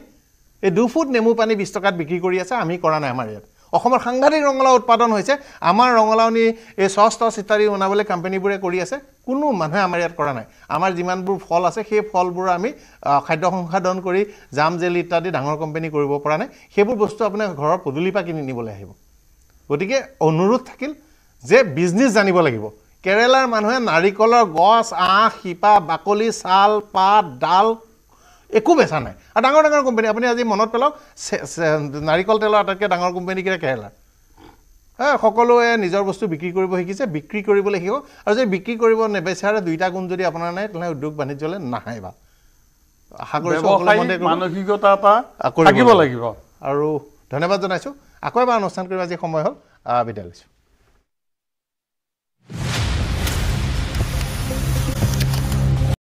এই 2 ফুট নেমু পানী 20 টকাত বিক্ৰী কৰি আছে আমি কৰা নাই আমাৰ ইয়াত অসমৰ সাংঘাতিক ৰঙালাও উৎপাদন হৈছে আমাৰ ৰঙালাও নি এই চচ ইত্যাদি বনাবলৈ কোম্পানীবোৰে কৰি আছে কোনো মানুহে আমাৰ ইয়াত কৰা নাই আমাৰ যিমানবোৰ ফল আছে সেই ফলবোৰ আমি খাদ্য সংসাধন কৰি জাম জেলি ইত্যাদি ডাঙৰ কোম্পানী কৰিব পৰা নাই সেইবোৰ বস্তু আপোনাৰ ঘৰৰ পদূলিৰ পৰা কিনি নিবলৈ আহিব গতিকে অনুৰোধ থাকিল যে বিজনেছ জানিব লাগিব কেৰেলাৰ মানুহে নাৰিকলৰ গছ আঁহ শিপা বাকলি ছাল পাত ডাল একো বেচা নাই আৰু ডাঙৰ ডাঙৰ কোম্পানী আপুনি আজি মনত পেলাওক নাৰিকল তেলৰ আটাইতকৈ ডাঙৰ কোম্পানীকেইটা কেৰেলাৰ সকলোৱে নিজৰ বস্তু বিক্ৰী কৰিব শিকিছে বিক্ৰী কৰিবলৈ শিকক আৰু যদি বিক্ৰী কৰিব নেবেচাৰে 2টা গুণ যদি আপোনাৰ নাই তেনেহ'লে উদ্যোগ বাণিজ্যলৈ নাহিবা আশা কৰিছোঁ মানসিকতা এটা থাকিব লাগিব আৰু ধন্যবাদ জনাইছোঁ আকৌ এবাৰ অনুষ্ঠান কৰিব আজি সময় হ'ল বিদায় লৈছোঁ।